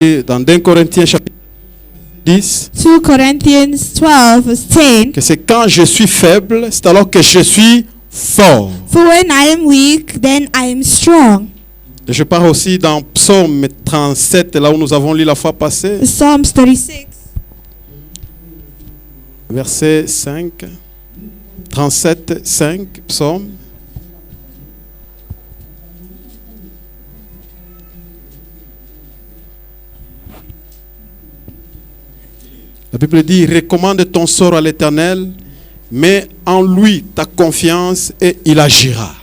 dans 2 Corinthiens chapitre 10, 2 Corinthians 12 verse 10. que c'est quand je suis faible, c'est alors que je suis fort. For when I am weak, then I am strong. Et je pars aussi dans Psaume 37, là où nous avons lu la fois passée, Psalms 36, verset 5. 37, 5, Psaume. La Bible dit, recommande ton sort à l'Éternel, mets en lui ta confiance et il agira.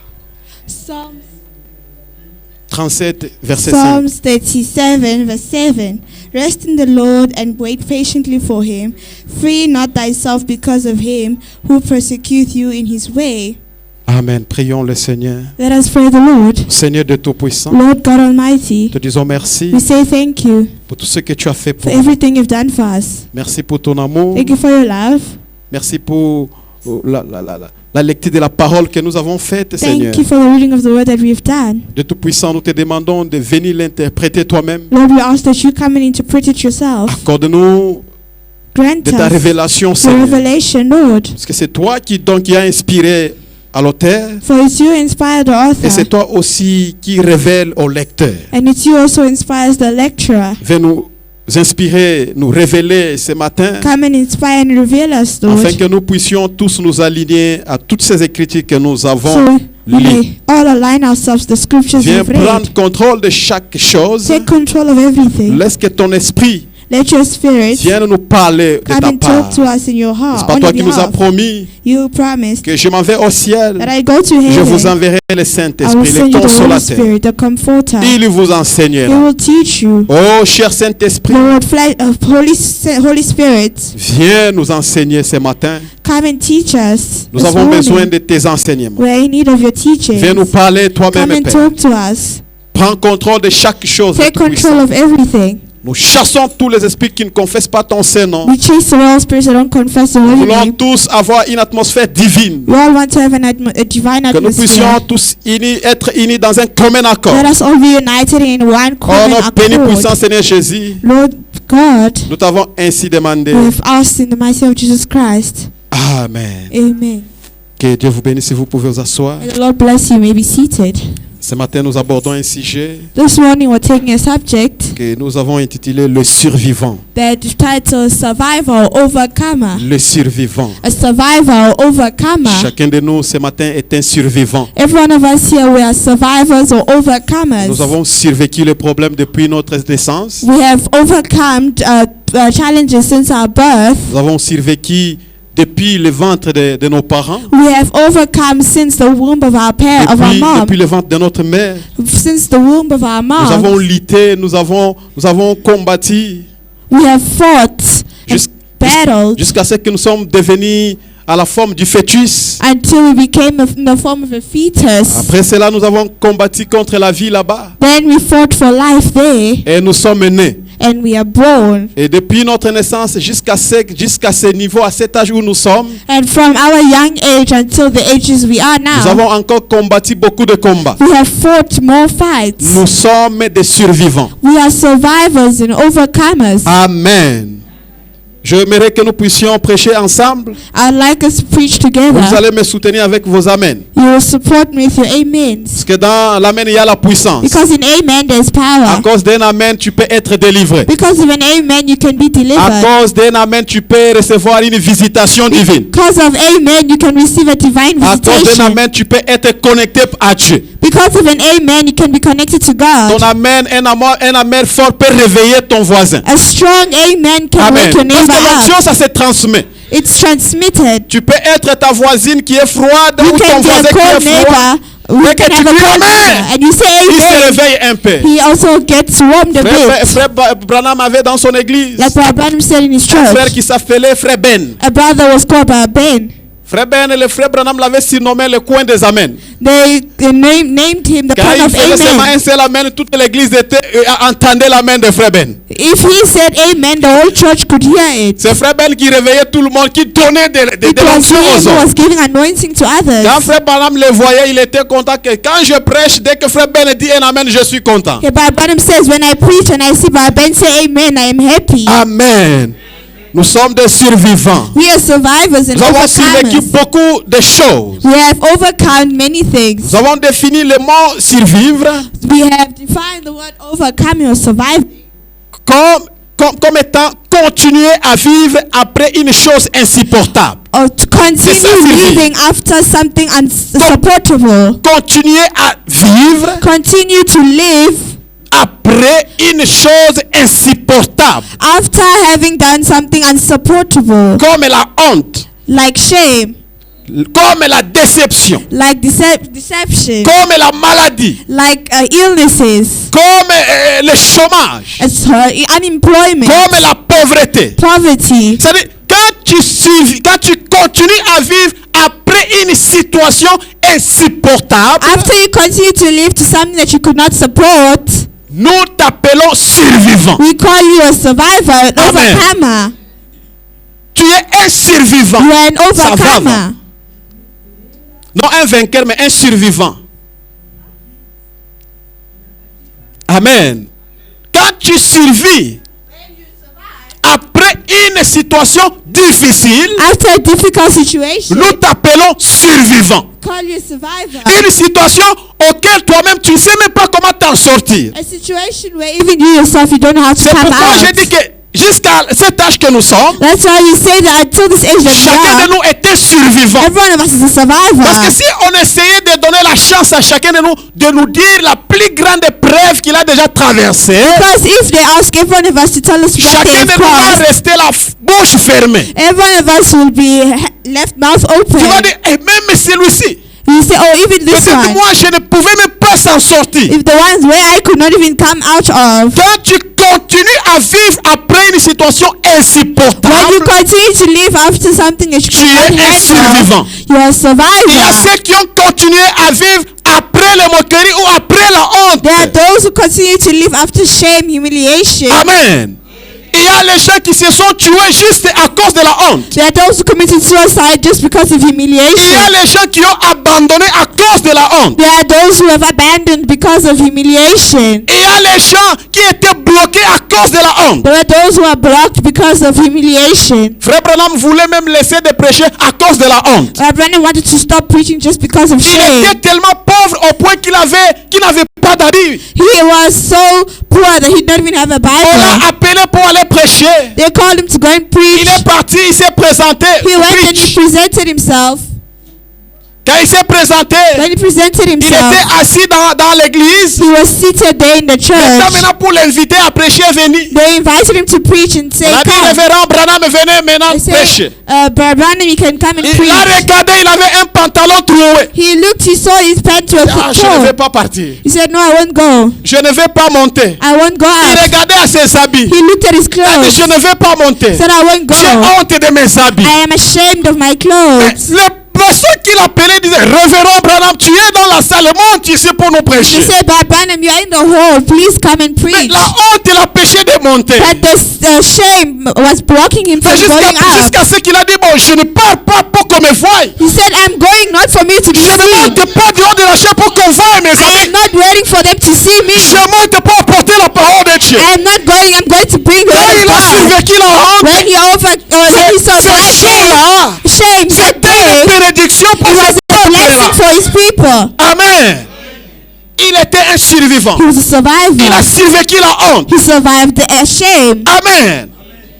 Psalms 37, verset 5. Psalms 37 verse 7. Rest in the Lord and wait patiently for him. Fear not thyself because of him who persecute you in his way. Amen. Prions le Seigneur. Let us pray the Lord. Seigneur de Tout-Puissant, Lord God Almighty, te disons merci we say thank you pour tout ce que tu as fait pour for nous. everything you've done for us. Merci pour ton amour. Thank you for your love. Merci pour la lecture de la parole que nous avons faite, Seigneur. Thank you for the reading of the word that we've done. De Tout-Puissant, nous te demandons de venir l'interpréter toi-même. Lord, we ask that you come and interpret it yourself. Accorde-nous Grant de ta us révélation, your Seigneur. revelation, Lord. Parce que c'est toi qui as inspiré à l'auteur. For it's you who inspired the Et c'est author, toi aussi qui révèle au lecteur. and it's you also inspires the lecturer. Viens nous inspirer, nous révéler ce matin, Come and inspire and reveal us, Lord, afin que nous puissions tous nous aligner à toutes ces écritures que nous avons so we lues. may all align ourselves to the scriptures Viens we've read. prendre contrôle de chaque chose. Take control of everything. Laisse que ton esprit Let your spirit vienne nous parler de come ta and part. talk to us in your C'est heart. pas On toi your qui nous as behalf. promis You promised que je m'en vais au ciel. that I go to Je vous heaven. enverrai le I will Saint-Esprit, send le you the Holy Consolateur. Spirit, the Comforter. Il vous He enseignera. will teach you. Oh, cher Saint-Esprit, Lord, Holy Spirit, viens nous enseigner ce matin. come and teach us. Nous this avons besoin morning. de tes enseignements. We are in need of your teaching. Viens nous parler Come toi-même, and Père. talk to us. Prends contrôle de chaque chose. Take Tout-Puissant. control of everything. Nous chassons tous les esprits qui ne confessent pas ton Saint-Nom. We chase away all spirits that don't confess your Nous holy voulons name. tous avoir une atmosphère divine. We all want to have a divine Que nous atmosphere. puissions tous être unis dans un commun accord. Let us all be united in one Oh, common notre béni puissant accord. Seigneur Jésus, Lord God, nous t'avons ainsi demandé. we have asked in the mighty name of Jesus Christ. Amen. Amen. Que Dieu vous bénisse, si vous pouvez vous asseoir. May the Lord bless you. You may be seated. Ce matin, nous abordons un sujet This morning we're taking a subject que nous avons intitulé Le survivant. that titled Survivor Overcomer. Le survivant. A survivor overcomer. Chacun de nous ce matin est un survivant. Every one of us here, we are survivors or overcomers. Nous avons survécu les problèmes depuis notre naissance. We have overcome challenges since our birth. Nous avons survécu depuis le ventre de nos parents. We have overcome since the womb of our mom. Depuis le ventre de notre mère. Since the womb of our mom. Nous avons lutté, nous avons combattu. We have fought and battled Jusqu'à ce que nous sommes devenus à la forme du fœtus. until we became in the form of a fetus. Après cela, nous avons combattu contre la vie là-bas. Then we fought for life there, Et nous sommes nés. and we are born. Et depuis notre naissance jusqu'à ce niveau, à cet âge où nous sommes, And from our young age until the ages we are nous now, avons encore combattu beaucoup de combats. we have fought more fights. Nous sommes des survivants. We are survivors and overcomers. Amen. J'aimerais que nous puissions prêcher ensemble. I'd like us to preach Vous together. allez me soutenir avec vos amens. You will support me with your amens. Parce que dans l'amen, il y a la puissance. Because in amen there's À power. cause d'un amen, tu peux être délivré. Because of an amen you can be À delivered. cause d'un amen, tu peux recevoir une visitation divine. Because of amen you can receive a divine À cause d'un visitation. amen, tu peux être connecté à Dieu. Because of an amen you can be connected to Ton God. amen, un amen fort peut réveiller ton voisin. A strong amen can Amen. wake your Parce neighbor que l'onction, up. ça se transmet. It's transmitted. Tu peux être ta voisine qui est froide You ou ton can be voisin a qui cold est froid. neighbor. We Mais que can tu have a dis cold amen. neighbor. And you say Il se amen. réveille un peu. He also gets warmed a bit. Frère Branham avait dans son église Like Brother Branham said in his un frère church. qui s'appelait Frère Ben. A brother was called by Ben. Frère Ben et le frère Branham l'avaient surnommé le coin des amens. They named him the Quand Son il of faisait seulement Amen. un seul amen, toute l'église entendait l'amen de frère Ben. If he said amen, the whole church could hear it. C'est frère Ben qui réveillait tout le monde, qui donnait des It was l'onction him aux who autres. was giving anointing to Quand others. frère Branham le voyait, il était content que quand je prêche, dès que frère Ben dit un amen, je suis content. Okay, but Branham says, when I preach and I see Brother Ben say amen, I am happy. Amen. Nous sommes des survivants. We are survivors and Nous avons survécu overcomers. beaucoup de choses. We have overcome many things. Nous avons défini le mot survivre We have defined the word overcoming or surviving comme étant continuer à vivre après une chose insupportable. or to ça, continue survivre. living after something unsupportable. Continuer à vivre Continue to live après une chose insupportable. after having done something unsupportable, Comme la honte, like shame, comme la déception, like deception, comme la maladie, like illnesses, comme le chômage, unemployment, comme la pauvreté. poverty. C'est-à-dire, quand tu continues à vivre après une situation insupportable, After you continue to live to something that you could not support, nous t'appelons survivant. we call you a survivor, an Amen. overcomer. Tu es un survivant. You are an Ça va, va. overcomer. Non un vainqueur, mais un survivant. Amen. Quand tu survis après une situation difficile, After a difficult situation, nous t'appelons survivant. call you a survivor. Une situation auquel toi-même tu ne sais même pas comment t'en sortir. A situation where even you yourself, you don't know how to C'est come pourquoi j'ai dit out. que jusqu'à cet âge que nous sommes, That's why you say that until this age that chacun we de are, nous était survivant. every one of us is a survivor. Parce que si on essayait de donner la chance à chacun de nous dire la plus grande épreuve qu'il a déjà traversée, Because if they ask every one of us to tell us what they chacun have de nous va crossed, rester la bouche fermée. every one of us will be left mouth Tu vas open. dire, eh, même celui-ci, You say, oh, even this peut-être one. moi je ne pouvais même pas s'en sortir. If the ones where I could not even come out of. Quand tu continues à vivre après une situation When you insupportable, continue to live after something that you tu es cannot un survivant. handle, you are a Il y a survivor. ceux qui ont continué à vivre après les moqueries ou après la honte. There are those who continue to live after shame, humiliation. Amen. Il y a les gens qui se sont tués juste à cause de la honte. There are those who committed suicide just because of Il y a humiliation. les gens qui ont abandonné à cause de la honte. There are those who have abandoned because of humiliation. Il y a les gens qui étaient bloqués à cause de la honte. There are those who are blocked because of humiliation. Frère Branham voulait même laisser de prêcher à cause de la honte. Brandon wanted to stop preaching just because of Il était shame. tellement pauvre au point qu'il n'avait pas d'habit. He was so poor that he didn't even have a On Bible. l'a appelé pour aller prêcher. They called him to go and preach. Il est parti, il s'est présenté. He went and he Preach. presented himself. Quand il s'est présenté, Then he presented il himself. était assis dans l'église. He was seated there in the church. Maintenant, pour l'inviter à prêcher, venir. They invited him to preach and say, On a dit, come. révérend Branham, venez maintenant They prêcher. said, Brandon, you can come and Il preach. a regardé, il avait un pantalon troué. He looked, he saw his pants were Ah, je ne vais torn. pas partir. He said, no, I won't go. Je ne vais pas monter. I won't go Il out. regardait à ses habits. He looked at his Il a dit, clothes. je ne vais pas monter. He said, I won't J'ai go. honte de mes habits. I am ashamed of my Mais clothes. le pasteur qui l'appelait disait, révérend Branham, tu es dans la salle, monte ici pour nous He prêcher. said, but Branham, you are in the hall. Please come and Mais preach. la honte, il a péché de monter. But the shame was blocking him from C'est going out. jusqu'à ce qu'il a dit, bon, je ne pars pas pour qu'on me voie. He said, I'm going not for me to be Je ne seen. monte pas du haut de la chaise pour qu'on voie mes I amis. am not waiting for them to see me. Je monte pour porter la parole de Dieu. I am not going. I'm going to bring the Quand word il of a God. survécu la honte, When he survived ce jour-là, shame that c'était une day, bénédiction pour it was ce a blessing peuple-là. for his people. Amen. Il était un survivant. He was a Il a survivor. survécu la honte. He survived the shame. Amen.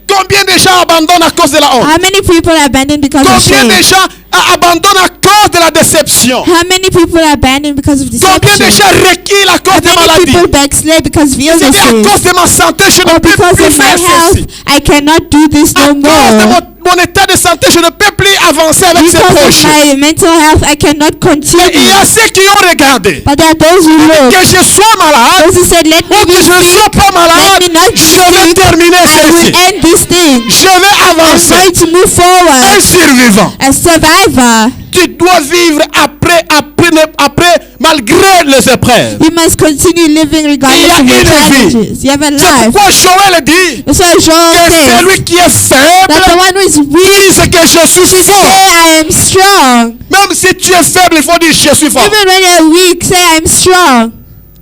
Combien de gens abandonnent à cause de la honte? How many people are abandoned because of Combien shame? de gens abandonnent à cause de la déception? How many people are abandoned because of Combien de deception? gens reculent à cause How de many maladie? people backslid because of C'est à illnesses? cause de ma santé, je ne Or peux because plus of my faire health, ceci. I cannot do this À no cause de more. mon état de santé, je ne peux plus avancer avec ces Because of projets. my mental health, I cannot Mais il y continue. a ceux qui ont regardé. But there are those who look. Que je sois malade, Those who said, let me ou be que je ne sick, sois pas let malade, me not be je vais sick, terminer I will ceci. end this thing. je vais I'm avancer. going to move forward. Un survivant. A survivor. Tu dois vivre après, malgré les épreuves. You must continue living regardless of your challenges. You have a C'est life. pourquoi Joël dit That's why Joel que says celui qui est faible that the one who is weak dise que je suis say fort. I am strong. Même si tu es faible, il faut dire je suis fort. Even when you're weak, say I am strong.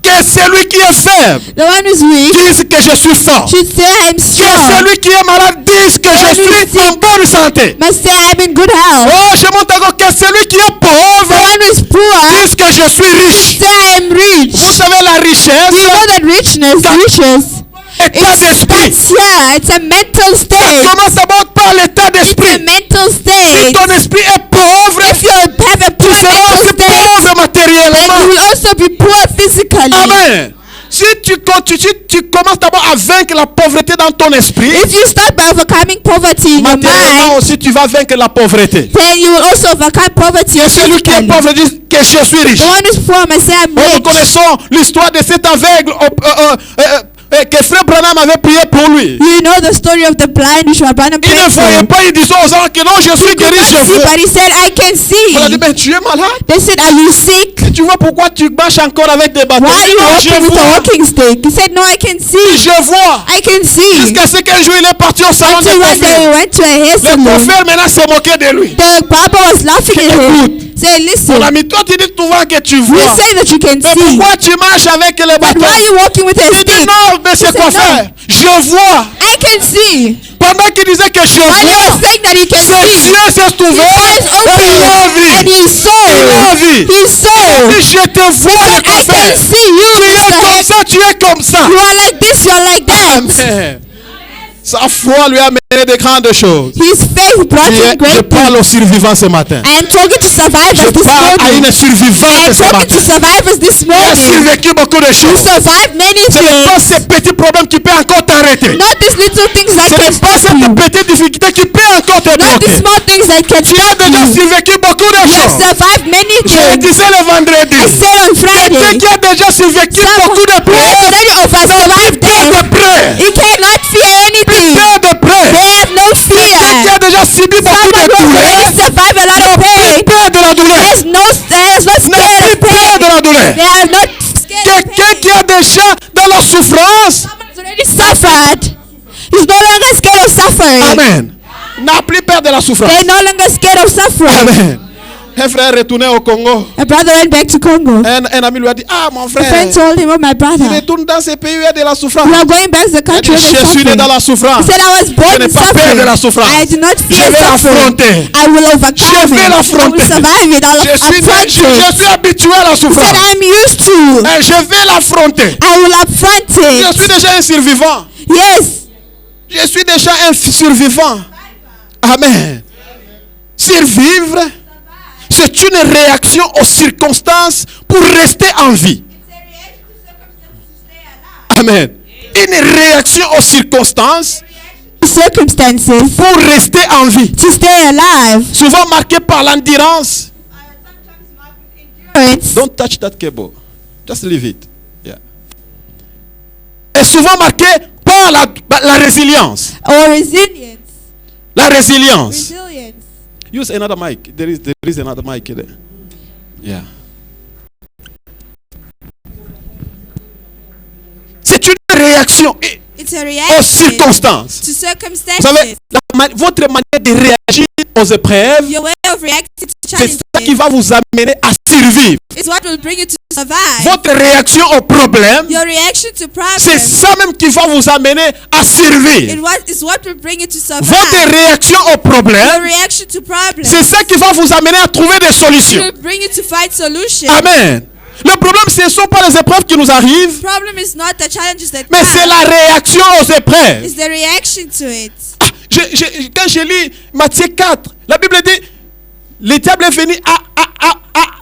Que celui qui est faible The one who is weak dise que je suis fort. should say I am Que strong. celui qui est malade dise que je suis en bonne santé. Must say I am in good health. Oh, je monte encore que celui qui est The pauvre one who is poor dise que je suis riche. say I am rich. Vous savez, la richesse You know that riches est état d'esprit. starts here. It's a mental Ça state. commence d'abord par l'état It's a d'esprit. mental Si state. ton esprit est pauvre, If you have a tu poor seras mental aussi state, pauvre then you matériellement. will also be poor physically. Amen. Si tu commences d'abord à vaincre la pauvreté dans ton esprit, If you start by overcoming poverty in your matériellement mind, aussi tu vas vaincre la pauvreté. then you will also overcome poverty Et celui qui est physically. pauvre dit que je suis riche. The one who's poor must say I'm Nous rich. connaissons l'histoire de cet aveugle que Frère Branham avait prié pour lui. You know the story of the blind who Branham Il ne prayed voyait for. pas, il disait aux gens que non, je suis He could guéri, not je see, vois. but he said, I can On a dit, see. mais tu es malade. They said, are you sick? Tu vois pourquoi tu marches encore avec des bâtons? Why are you Non, je walking with a vois. walking stick? He said, no, I can see. Je vois. I can see. Jusqu'à ce qu'un jour il est parti au salon de Until one day he coiffure. went to a hair Le salon. coiffeur maintenant s'est moqué de lui. The barber was laughing at him. Say, Mon listen, ami, toi tu dis souvent que tu you vois. say that you can Mais see. pourquoi tu marches avec les But bâtons? why are you walking with a Il dit stick? non, monsieur He said, coiffeur, no. je vois. I can see. Pendant qu'il disait que je While he was vois, saying that he can ses see, yeux s'est his ouverts eyes et il a opened and vu. he saw. Il a vu. He saw. Si je te vois, le I coiffeur, can see you, tu es Mr. comme Head. ça, tu es comme ça. You are like this, you are like that. Amen. Sa foi lui a mené de grandes choses. His faith brought him Je great parle things. aux survivants ce matin. I am talking to Je survivors this parle à morning. une I survivante am ce talking matin. to survivors this Il a morning. survécu beaucoup de You choses. survived many Ce n'est pas things. ces petits problèmes qui peuvent encore t'arrêter. Not these little things that Ce can n'est pas stop you. cette petite difficulté qui peut encore te Not these bloquer. small things that can Tu as stop déjà you. survécu beaucoup de You have choses. survived many Je things. disais le vendredi. I said on Quelqu'un Friday, qui a déjà survécu beaucoup de who has preuves, already survived peur them, de près. he cannot fear anything. Peur de près. They have no Quelqu'un qui fear. a déjà subi beaucoup Someone de who has douleurs, already survived a lot of pain, peur de la douleur. has not N'a scared plus of peur de pain. la douleur. They are not scared of Quelqu'un pain. qui a déjà dans la souffrance, Someone has already suffered. He's no longer scared of suffering. amen, n'a plus peur de la souffrance. They're no longer scared of suffering. Amen. Un frère retourné au Congo. A brother went back to Congo. Un ami lui a dit, ah mon A frère, friend told him, oh my brother, retourne dans ces pays où il y a de la souffrance. we are going back to the Il a country dit, where there's je suis né suffering. dans la souffrance. He said, I was Je born n'ai in pas peur suffering. de la souffrance. I do not Je fear vais suffering. l'affronter. I will overcome Je vais it. I will l'affronter. survive it. I'll Je affront it. suis habitué à la He said, souffrance. I'm used to. Et je vais l'affronter. I will affront Je suis it. déjà un survivant. Yes. Je suis déjà un survivant. Amen. Survivre, c'est une réaction aux circonstances pour rester en vie. Amen. Une réaction aux circonstances Circumstances pour rester en vie. to stay alive. Souvent marqué par l'endurance. Endurance. Don't touch that cable. Just leave it. Yeah. Et souvent marqué par la résilience. Or resilience. La résilience. Resilience. Use another mic. There is another mic there. Yeah. C'est une réaction It's a aux reaction circonstances. to Vous circumstances. savez, votre manière de réagir aux épreuves, Your way of reacting to c'est ça qui challenges va vous amener à survivre. is what will bring you to survive. Votre réaction aux problèmes, Your reaction to c'est problems ça même qui va vous amener à survivre. is what will bring you to survive. Votre réaction aux Your problèmes, reaction to problems c'est ça qui va vous amener à trouver des solutions. will bring you to find solutions. Amen. Le problème, ce ne sont pas les épreuves qui nous arrivent, The problem is not the challenges that mais c'est come. la réaction aux épreuves. It's the reaction to it. Ah, quand je lis Matthieu 4, la Bible dit, le diable est venu à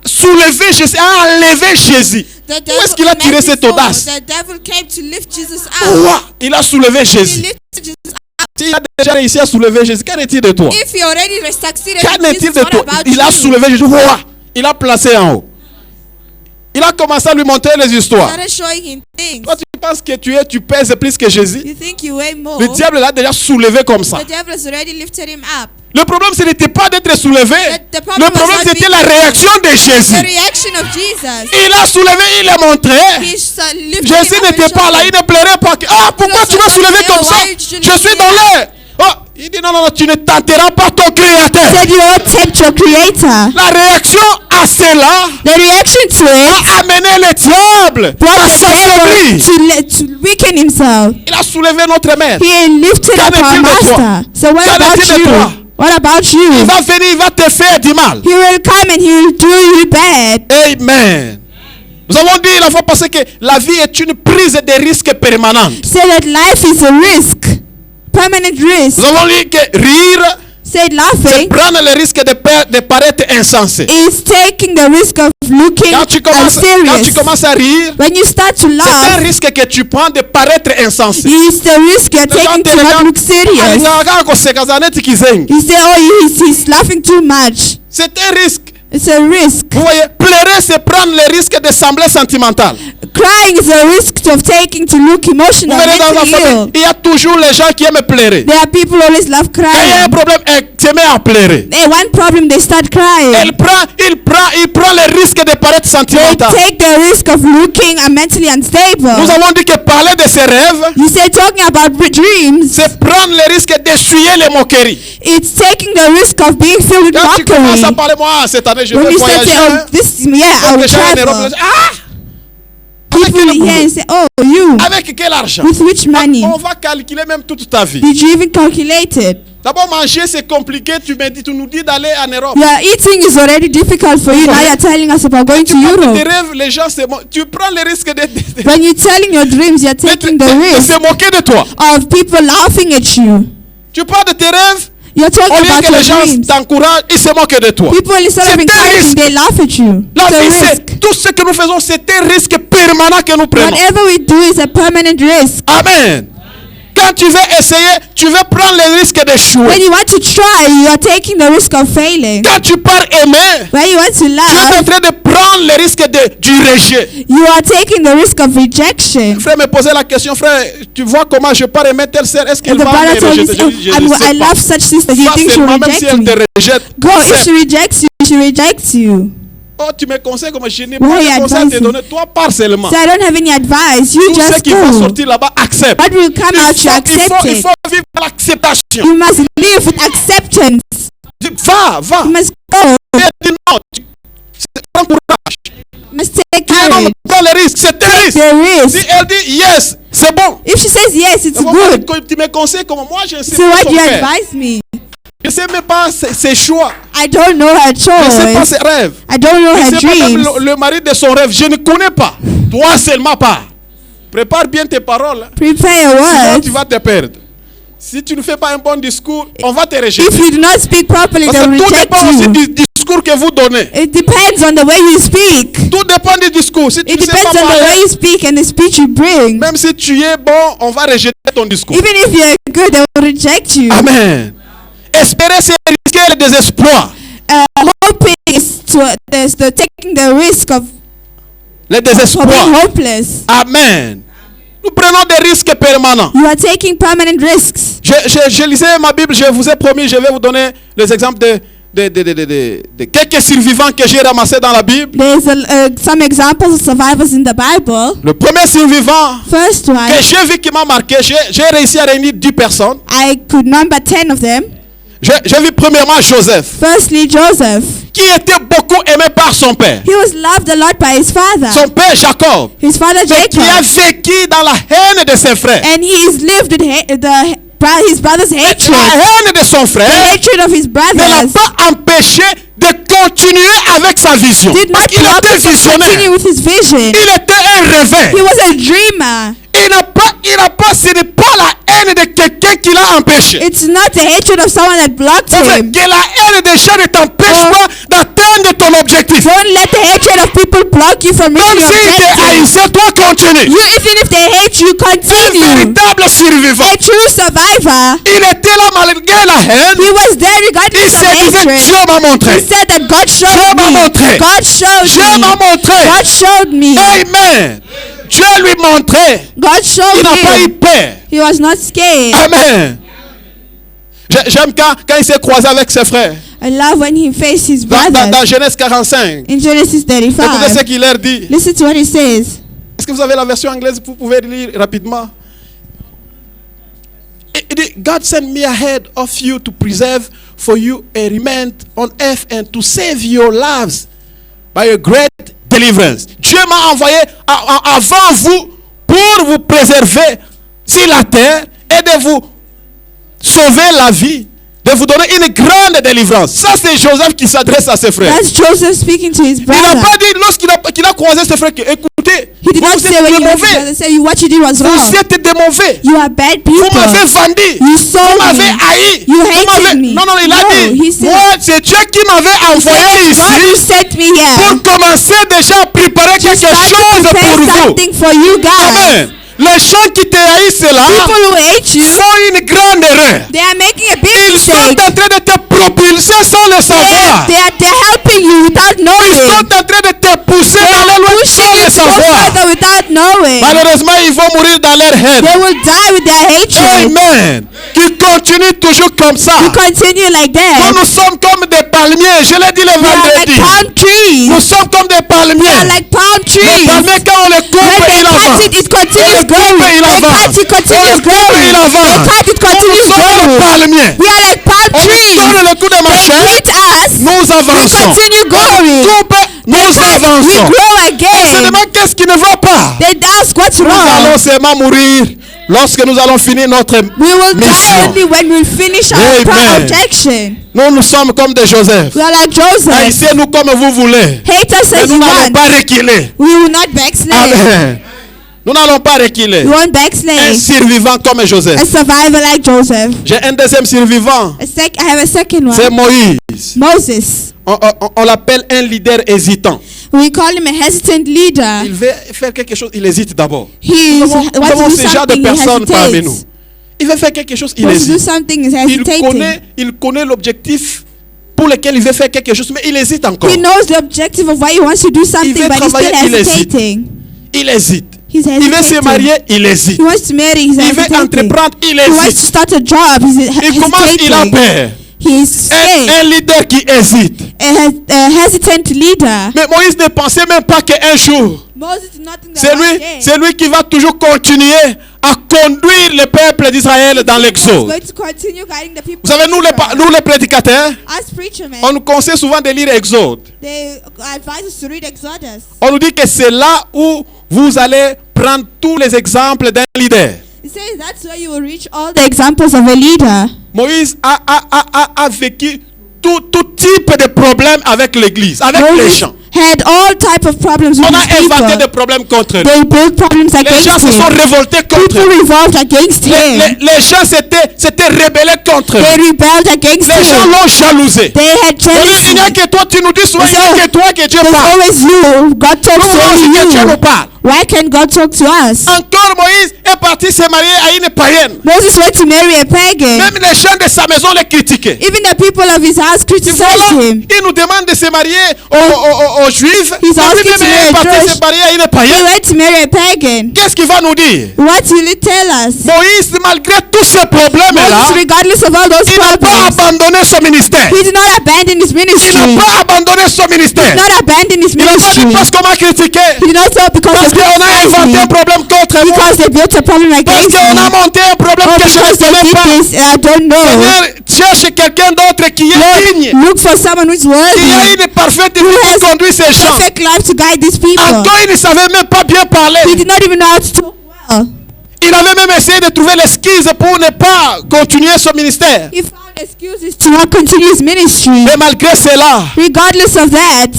soulever Jésus, à enlever Jésus. The Où est-ce qu'il a tiré cette audace? The devil came to lift Jesus Ouah, up. il a soulevé He Jésus. lifted Jesus up. S'il a déjà réussi à soulever Jésus, qu'en est-il de toi? If he already succeeded Qu'en in est-il Jesus, de what toi? about Il a you? soulevé Jésus. Ouah, il a placé en haut. Il a commencé à lui montrer les histoires. Started showing him things. Toi, tu Tu penses que tu pèses plus que Jésus? You think you weigh more? Le diable l'a déjà soulevé comme ça. The devil has already lifted him up. Le problème, ce n'était pas d'être soulevé. The problem Le problème, was not c'était being la réaction de Jésus. The reaction of Jesus. Il a soulevé, il l'a montré. He lifted Jésus him up n'était and pas là, showed il ne pleurait pas. Ah, pourquoi tu vas soulever comme ça? Je suis dans l'air. Oh, il dit non, tu ne tenteras pas ton créateur. said you won't tempt your creator. La réaction à cela The reaction to it a amené le diable brought à the devil s'affaiblir. to weaken himself. Il a soulevé notre maître. He lifted Qu'en up our est-il de toi? master. So what Qu'en about est-il de toi? you? What about Il you? va venir, il va te faire du mal. He will come and he will do you bad. Amen. Nous avons dit la fois passée que la vie est une prise de risques permanente. Say that life is a risk. Permanent risk. Nous avons dit que rire, Said c'est laughing prendre le risque de paraître insensé. is taking the risk of looking Quand tu serious. commences à rire, When you start to c'est un laugh, risque que tu prends de paraître insensé. it's the risk you're taking to not look serious. You say, oh, he's laughing too much. C'est un risque. It's a risk. Vous voyez, pleurer, c'est prendre le risque de sembler sentimental. Crying is a risk of taking to look Vous emotional, verrez dans la mentally famille, ill. il y a toujours les gens qui aiment pleurer. There are people who always love Quand il y a un crying. problème, elle se met à pleurer. Hey, one problem, they start crying. Il prend le risque de paraître They sentimental. take the risk of looking mentally unstable. Nous avons dit que parler de ses rêves, You say talking about dreams, c'est prendre le risque d'essuyer les moqueries. it's taking the risk of being filled with Quand tu commences à mockery. parler, moi, cette année, je When vais you start voyager. saying, Hein. oh, this, yeah, I will Déjà en Europe, travel. ah! Avec People quel will hear boulot? and say, oh, you, Avec quel argent? with which money? On va calculer même toute ta vie. Did you even calculate it? D'abord, manger, c'est compliqué. Tu nous dis d'aller en Europe. Yeah, eating is already difficult for you. Now you're telling us about going to Tu parles de tes Europe. rêves, les gens, tu prends le risque de When you're telling your dreams, you're taking the risk se moquer de toi. of people laughing at you. Tu parles de tes rêves, You're au talking lieu about que les your gens dreams. t'encouragent, ils se moquent de toi. People, instead of C'est un encouraging, risque. they laugh at you. La It's a vie, risk. c'est tout ce que nous faisons, c'est un risque permanent que nous prenons. Whatever we do is a permanent risk. Amen. Quand tu veux essayer, tu veux prendre le risque d'échouer. When you want to try, you are taking the risk of failing. Quand tu pars aimer, When you want to tu es en laugh, train de prendre le risque du rejet. you are taking the risk of rejection. Frère me posait la question, frère, tu vois comment je pars aimer telle sœur, est-ce And qu'elle the va brother me told me, rejeter? Je oh, ne sais I pas. love such sister. You Pas think she'll seulement, même si reject elle me? te rejette. Go, if c'est- she rejects you, she rejects you. Oh, tu me conseilles comme je n'ai Why pas you de conseils à te advising? donner. Toi, pars seulement. So I don't have any advice. You Tout ce just qui va go. sortir là-bas, accepte. What will come out, you accept Il it. faut vivre l'acceptation. You must live with acceptance. Va. You must go. Et dis non. Prends courage. You must take Ah, non, courage. prends le risque. C'est un risque. The Si risk. elle dit yes, c'est bon. If she says yes, it's Moi, good. tu me conseilles comme moi, je ne sais So pas what son do you père. advise me? Je ne sais même pas ses choix. I don't know her Je ne sais pas choice. ses rêves. I don't know Je her ne sais pas même dreams. le mari de son rêve. Je ne connais pas. Toi seulement pas. Prépare bien tes paroles. Hein. Prepare your Sinon, tu words. vas te perdre. Si tu ne fais pas un bon discours, on va te rejeter. If you do not speak properly, Parce they'll que tout reject dépend aussi you. du discours que vous donnez. It depends on the way you speak. Tout dépend du discours. Si tu It ne sais depends pas on the way parler, you speak and the speech you bring. même si tu es bon, on va rejeter ton discours. Even if you're good, they will reject you. Amen. Espérer, c'est risquer le désespoir. Hoping is the taking the risk of Le for being désespoir. hopeless. Amen. Nous prenons des risques permanents. You are taking permanent risks. Je lisais ma Bible, je vous ai promis, je vais vous donner les exemples de quelques survivants que j'ai ramassés dans la Bible. There's some examples of survivors in the Bible. Le premier survivant First one, que j'ai vu qui m'a marqué, j'ai réussi à réunir 10 personnes. I could number 10 of them. J'ai vu premièrement Joseph, Firstly, Joseph. qui était beaucoup aimé par son père. He was loved a lot by his father. Son père Jacob, His father mais qui a Jacob. vécu dans la haine de ses frères. And he's lived with his brother's La hatred. haine de son The frère hatred of his ne l'a brothers pas empêché de continuer avec sa vision. did not Parce qu'il stop était him to continue visionnaire. with his vision. Il était un rêveur. He was a dreamer. Ce n'est pas la haine de quelqu'un qui l'a empêché. It's not the hatred of someone that blocked En fait, him. que la haine des gens ne t'empêche Oh. pas d'atteindre ton objectif. Don't let the hatred of people block you from Même reaching your s'il te objective. haïssait, toi continue. Even if they hate you, Un continue. véritable survivant. A true survivor. Il était là malgré la haine. He was there Il regardless of se disait, hatred. Dieu m'a He montré. said that God Dieu showed m'a me. montré. God showed Dieu m'a me. montré. God showed me. Amen. Dieu lui montrait. God showed Il n'a pas eu him. peur. He was not scared. Amen. J'aime quand il s'est croisé avec ses frères. I love when he faced his Dans brothers. Genèse 45. In Genesis Écoutez ce 35. qu'il leur dit. Listen to what he says. Est-ce que vous avez la version anglaise? Vous pouvez lire rapidement. Il dit, God sent me ahead of you to preserve for you a remnant on earth and to save your lives by a great deliverance. Dieu m'a envoyé avant vous pour vous préserver sur la terre et de vous sauver la vie, de vous donner une grande délivrance. Ça, c'est Joseph qui s'adresse à ses frères. That's Joseph speaking to his Il n'a brother. pas dit lorsqu'il a croisé ses frères que, écoutez, He did not vous say êtes when des he went to mauvais. brother, say what you did was Vous wrong. êtes des mauvais. You are bad Vous people. m'avez vendu. You Vous sold m'avez me. haï. You Vous hated m'avez- me. Non, il a No, dit, he said- moi, c'est Dieu qui m'avait envoyé God who ici sent me here pour commencer déjà à préparer quelque start to chose prepare pour vous. something for you guys. Amen. Les gens qui te haïssent là People who hate you, font une grande erreur. they are making a big Ils sont mistake. en train de te propulser sans le savoir. They're helping you without Ils sont knowing. en train de te pousser They dans are les lois pushing sans you le to go savoir. further without knowing. Malheureusement, ils vont mourir dans leur haine. They will die with their hatred. Amen. Qui continue toujours comme ça. You continue like Quand that. nous sommes comme des palmiers, je l'ai dit le We are like vendredi. palm trees. Nous sommes comme des We are palmiers. like palm Les trees. palmiers, quand on les coupe, When they ils cut avancent. it, it continues They growing. cut it, They cut it, continues growing. il They avance. cut it, Nous continues sommes des growing. palmiers. We are like palm On nous trees. donne le coup de They machin, hit us. nous We avançons. continue growing. Coupe, nous We avançons. grow On se again. demande qu'est-ce qui ne va pas. They ask what's Nous allons wrong. seulement mourir lorsque nous allons finir notre We will die mission. only when we finish our Amen. objection. Nous sommes comme des Joseph. We are like Joseph. Haïssez-nous comme vous voulez. Hate us Mais as nous you n'allons want. pas reculer. We will not backslide. Amen. Nous n'allons pas reculer. We won't Un backslide. survivant comme Joseph. A survivor like Joseph. J'ai un deuxième survivant. I have a second C'est one. Moïse. Moses. On l'appelle un leader hésitant. We call him a hesitant leader. Il veut faire quelque chose, il hésite d'abord. He Nous wants avons to do ce genre de something, he personnes parmi nous. hesitates. Il veut faire quelque chose, il Wants to do hésite. something, he's hesitating. Il connaît l'objectif pour lequel il veut faire quelque chose, mais il hésite encore. He knows the objective of why he wants to do something, veut but he's travailler, still il hésite. hesitating. Il hésite. He's Il veut se hesitating. marier, il hésite. He wants to marry, he's Il veut hesitating. entreprendre, il He wants to hésite. start a job, he's Il commence, il a hesitating. peur. He's scared. Un leader qui hésite. A hesitant leader. Mais Moïse ne pensait même pas qu'un jour, Moses did not think that c'est one lui, day c'est lui qui va toujours continuer à conduire le peuple d'Israël dans he was l'exode. going to continue guiding the people. Vous savez, nous les prédicateurs, As preacher men, on nous conseille souvent de lire Exode. they advise us to read Exodus. On nous dit que c'est là où vous allez prendre tous les exemples d'un leader. It says that's where you will reach all the examples of a leader. Moïse a vécu tout type de problèmes avec l'église, avec les Moses gens. had all type of problems with On a his inventé people. des problèmes contre lui. They built problems Les gens against se sont him. révoltés contre People lui. revolted against him. Les gens s'étaient rebellés contre They lui. rebelled against Les gens him. l'ont jalousé. They had On dit, il jealousy. n'y a que toi, tu nous dis souvent, il n'y a que toi que Dieu There's parle. always you. God talks Nous to voulons aussi que Dieu only nous you. parle. Why can't God talk to us? Encore Moïse est parti se marier à une païenne. Moses went to marry a pagan. Même les gens de sa maison les critiquaient. Even the people of his house Et criticized voilà, him. il nous demande de se marier aux Juifs. He's Et asking puis to même il est marry a parti Jewish. se marier à une He païenne. went to marry a pagan. Qu'est-ce qu'il va nous dire? What will it tell us? Moïse, malgré tous ces problèmes-là, Moses, regardless of all those il n'a pas problems, abandonné son ministère. he did not abandon his Il ministry. n'a He pas abandonné son did ministère. not abandon his Il n'a pas dit ministry. parce qu'on m'a critiqué. He did not say because Parce they qu'on a criticized inventé me. un problème contre moi. Because they built a problem Parce against qu'on a me. monté un problème Or que je ne because they savais did pas. this and I don't know. Seigneur, cherche quelqu'un d'autre qui est digne. Look for someone who's Qui a worthy. une parfaite vie has pour conduire ces gens. Perfect life to guide these people. Encore, il ne savait même pas bien parler. He did not even know how to talk well. Il avait même essayé de trouver l'excuse pour ne pas continuer son ministère. He found excuses to not continue his ministry. Mais malgré cela, Regardless of that,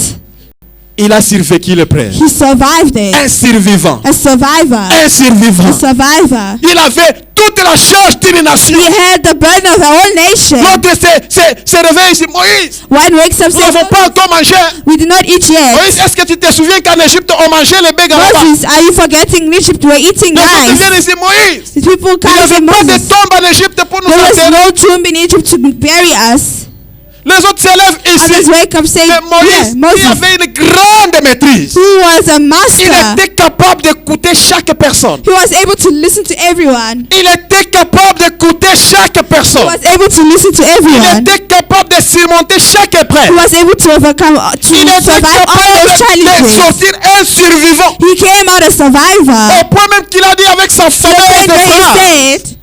il a survécu l'épreuve. he survived it. Un survivant. A survivor. Un survivant. A survivor. Il avait toute la charge d'une nation. He had the burden of the whole nation. L'autre se réveille ici. Moïse, One wakes up nous n'avons saying, pas encore mangé. we did not eat yet. Moïse, est-ce que tu te souviens qu'en Égypte, on mangeait les bègues là-bas? Moses, are you forgetting in Egypt we were eating Donc, ils rice? viennent ici, Moïse. The people Il n'y come avait and pas de Moses. tombe en Égypte pour nous There was enterrer. no tomb in Egypt to bury us. Les autres s'élèvent Others ici. wake up saying, Mais yeah, Moïse, il Moses, avait une grande maîtrise. who was a Il master. était capable d'écouter chaque personne. He was able to listen to everyone. Il était capable d'écouter chaque He personne. was able to listen to Il everyone. était capable de surmonter chaque épreuve. He was able to overcome, to Il était survive all capable those de challenges. sortir un survivant. He came out a survivor. Au point même qu'il a dit avec sa The fameuse point where he phrase, said,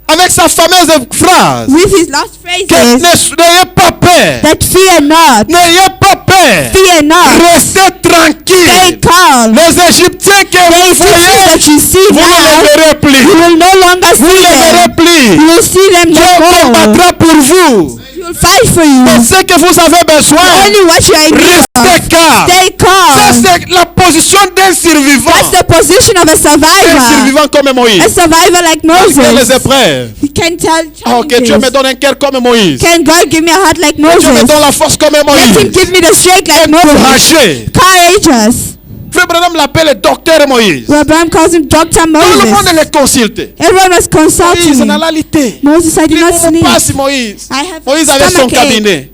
avec sa fameuse phrase, with his last que phrases, n'ayez pas peur. that fear not, N'ayez pas peur. fear not, Restez stay tranquille. calm. Les Égyptiens que The vous Egyptians voyez, that you see vous ne now, les verrez you plus. will no longer Vous ne see les verrez them. plus. You will see them Dieu no more. combattra pour vous. He will fight for you. C'est ce que vous avez besoin. Only what you are in need of. Restez calme. Stay Ça, calm. c'est la position d'un survivant. That's the position of a Un survivor. survivant comme A Moïse. survivor like Malgré les Moses. épreuves. He can tell Oh, que Dieu me challenges. donne un cœur comme Moïse. Can God give me a heart like Que Dieu me Moses? donne la force comme Let him Moïse. give me the strength like Moses. Courageux. Courageous. Frère Branham l'appelle le docteur Moïse. Well, Abraham calls him Dr. Tout le monde Moses. le consulte. Everyone was consulting Moïse me. n'a la lité. Moses, I did not Il ne pas sneeze. si Moïse. I have Moïse avait son stomachache. cabinet.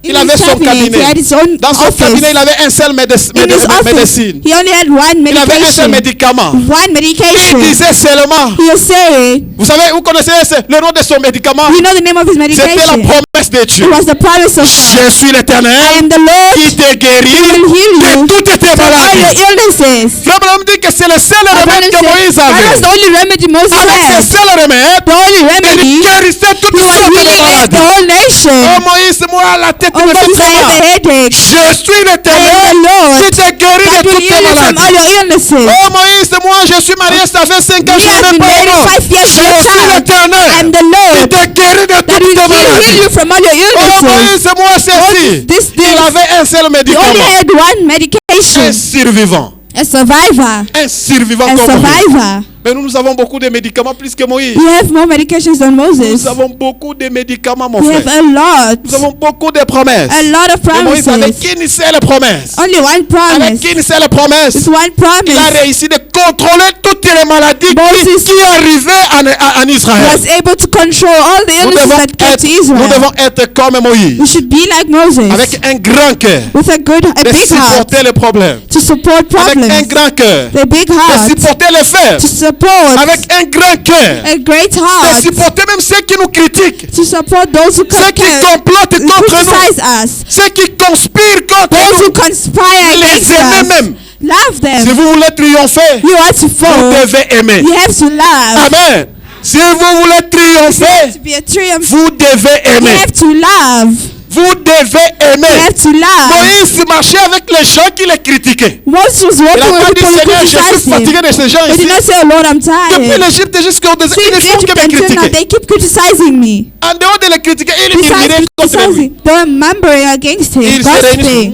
In Il avait his son cabinet, he cabinet. had his own Dans son office. cabinet, il avait un seul In his office, médecine. he only had one Il avait un seul medication. médicament. One Il medication. disait seulement, He was saying, vous savez, vous connaissez le nom de son médicament? you know the name of his C'était la medication. promesse de Dieu. It was the promise of God. Je suis I l'Éternel am the qui Lord te guérit who will heal de you toutes tes from all your maladies. illnesses. Frère Branham dit que c'est le seul Abraham remède que said, Moïse that was avait. the only remedy Moses Avec had. ce seul remède, The only il remedy, guérissait toutes he was sortes de healing the maladies. whole nation. Oh Moïse, moi la tête Oh, me fait Moses, I trop have a mal. headache. Je suis I am l'Éternel the Lord qui te guérit that de will toutes heal tes you from all maladies. your illnesses. Oh Moïse, moi je suis marié, ça fait 5 ans, Me je has n'ai been pas married mort. 5 years Je to a suis child. I am l'Éternel the qui Lord te guérit de that toutes will tes heal maladies. you from all your Oh illnesses. Moïse, moi ceci. This, Il avait un seul He only médicament. had one Un medication. survivant. A survivor. Un survivant A comme Moïse. survivor. Mais nous avons beaucoup de médicaments plus que Moïse. We have more medications than Moses. Nous avons beaucoup de médicaments, mon We frère. have a lot. Nous avons beaucoup de promesses. A lot of Mais Moïse avait promises. qu'une seule promesse. Only one Avec promise. qu'une seule promesse. It's one Il a promise. réussi de contrôler toutes les maladies Moses qui arrivaient en Israël. Was able to control all the Nous illnesses devons, that came être, to nous Israel. devons être comme Moïse, We should be like Moses. avec un grand cœur, With a de big heart. supporter les problèmes, To support avec un problems. grand cœur, The big de heart. supporter les faibles, To support avec un grand cœur, a great de heart. supporter même ceux qui nous critiquent, To support those who ceux qui complotent contre nous, criticize us. ceux qui conspirent contre Those who nous. conspire against Les aimer us. même. Love Si them. vous voulez triompher, You are to vous fall. devez aimer. You have to love. Amen. Si vous voulez You have triompher, to be a triumph. vous devez You aimer. have to love. Vous devez You aimer. have to love. Moïse marchait avec les gens qui le critiquaient. Moses was Il walking n'a pas with dit, people who Seigneur, je suis criticized him. fatigué de ces gens He ici. did not say, oh Lord, I'm Depuis tired. l'Égypte jusqu'au désert, Since ils ne font que Egypt me until now, critiquer. they keep criticizing me. En dehors de les critiquer, ils Besides murmuraient contre lui. criticizing, they were murmuring against him, Ils se réunissent. gossiping.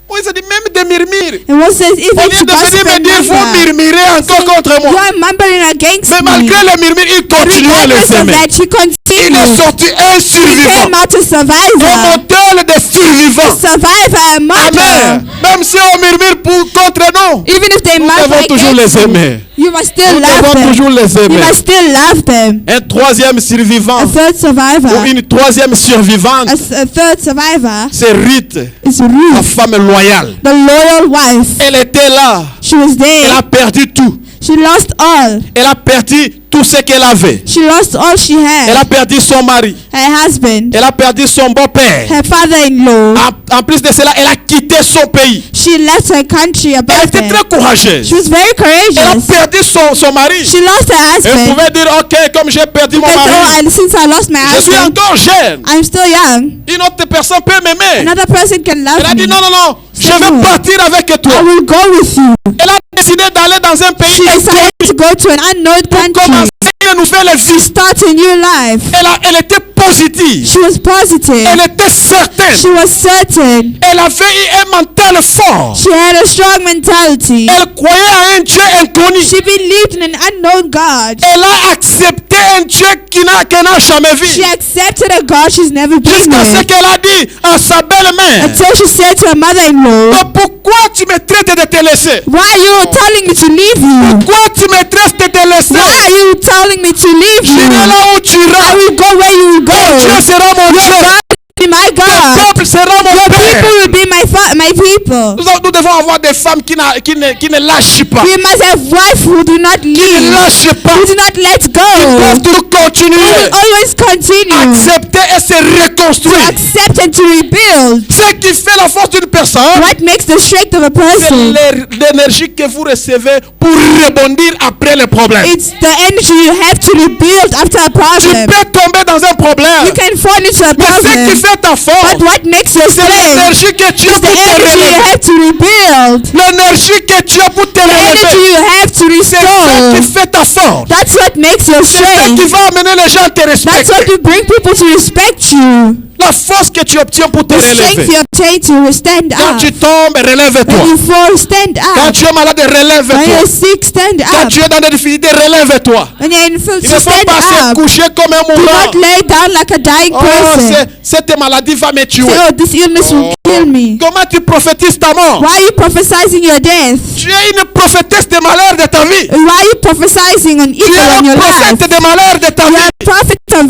Moïse a dit même des murmures. And Moses says, Au even lieu to de gossip venir me and dire, vous murmur, murmurez encore contre you moi. are murmuring against Mais me. malgré les murmures, il continue à Regardless les of aimer. that, he Il est continued. sorti un He survivant. came out a Un survivor. modèle de survivant. Survivor, a martyr. Amen. Même si on murmure contre nous, Even if they nous murmur devons toujours against les you, aimer. you must still Nous love devons them. toujours les You aimer. must still love them. Un troisième survivant A third survivor. ou une troisième survivante, A third survivor c'est Ruth, is la Ruth, femme loyale. the loyal wife. Elle était là. She was Elle there. a perdu tout. She lost all. Elle a perdu tout ce qu'elle avait. She lost all she Elle had. a perdu son mari. Her husband, Elle a perdu son beau-père. her father-in-law. En plus de cela, elle a quitté son pays. She left her country Elle above était her. très courageuse. She was very Elle a courageous. perdu son mari. She lost her Elle husband. pouvait dire, ok, comme j'ai perdu mon Because, mari, oh, and since I lost my je suis husband, encore jeune. I'm still young. Une autre personne peut m'aimer. Another person can Elle love a dit, me. non, non, non, je No. vais partir avec toi. I will go with you. Elle a décidé d'aller dans un pays She decided to go to an unknown pour country. commencer une nouvelle vie. Start a new life. Elle était positive. She was positive. Elle était certaine. She was certain. Elle avait eu un mental fort. She had a strong mentality. Elle croyait à un Dieu inconnu. She believed in an unknown God. Elle a accepté un Dieu qu'elle n'a jamais vu. She accepted a God she's never been Jusqu'à ce with. qu'elle a dit à sa belle-mère, Until she said to her mother-in-law, mais pourquoi tu me traites de te laisser? why are you telling me to leave leave you? Pourquoi tu me traites de te laisser? Why are you telling me to leave you? J'irai là où tu I iras. will go where you will Dieu go. sera mon Your Dieu. God will be my Ton God. peuple sera mon Your père. people will be my people. Nous devons avoir des femmes qui ne lâchent pas. We must have wives who do not Qui ne leave, lâchent pas. who do not let Ils doivent go, toujours who continuer. will always continue, Accepter et se reconstruire. accept and to rebuild. Ce qui fait la force d'une personne, What makes the strength of a c'est person? l'énergie que vous recevez pour rebondir après le problème. It's the energy you have to rebuild after a Tu problem. peux tomber dans un problème. You can fall into a Mais ce qui problem, fait ta force, but what makes your c'est strength l'énergie que tu as is pour the te energy you relever. have to rebuild, L'énergie que tu as pour te the energy relever. you have to C'est ça qui restore. fait ta force. That's what makes your C'est ça qui strength. va amener les gens à te That's what respecter. will bring people to respect you. La force que tu obtiens pour te The strength relever. you obtain to stand Quand up. tu tombes, relève-toi. When you fall, stand Quand up. tu es malade, When relève-toi. you're sick, stand Quand up. tu es dans des difficultés, relève-toi. When you're in Il filth, ne faut stand pas se up. coucher comme un Do mourant. not lay down like a dying Oh, person. cette maladie va me tuer. Say, oh, this illness will kill me. Comment tu prophétises ta mort? Why are you prophesying your death? Tu es une prophétesse des malheurs de ta vie. Why are you prophesying on Tu evil es in un your prophète life? des malheurs de ta You are vie. a prophet of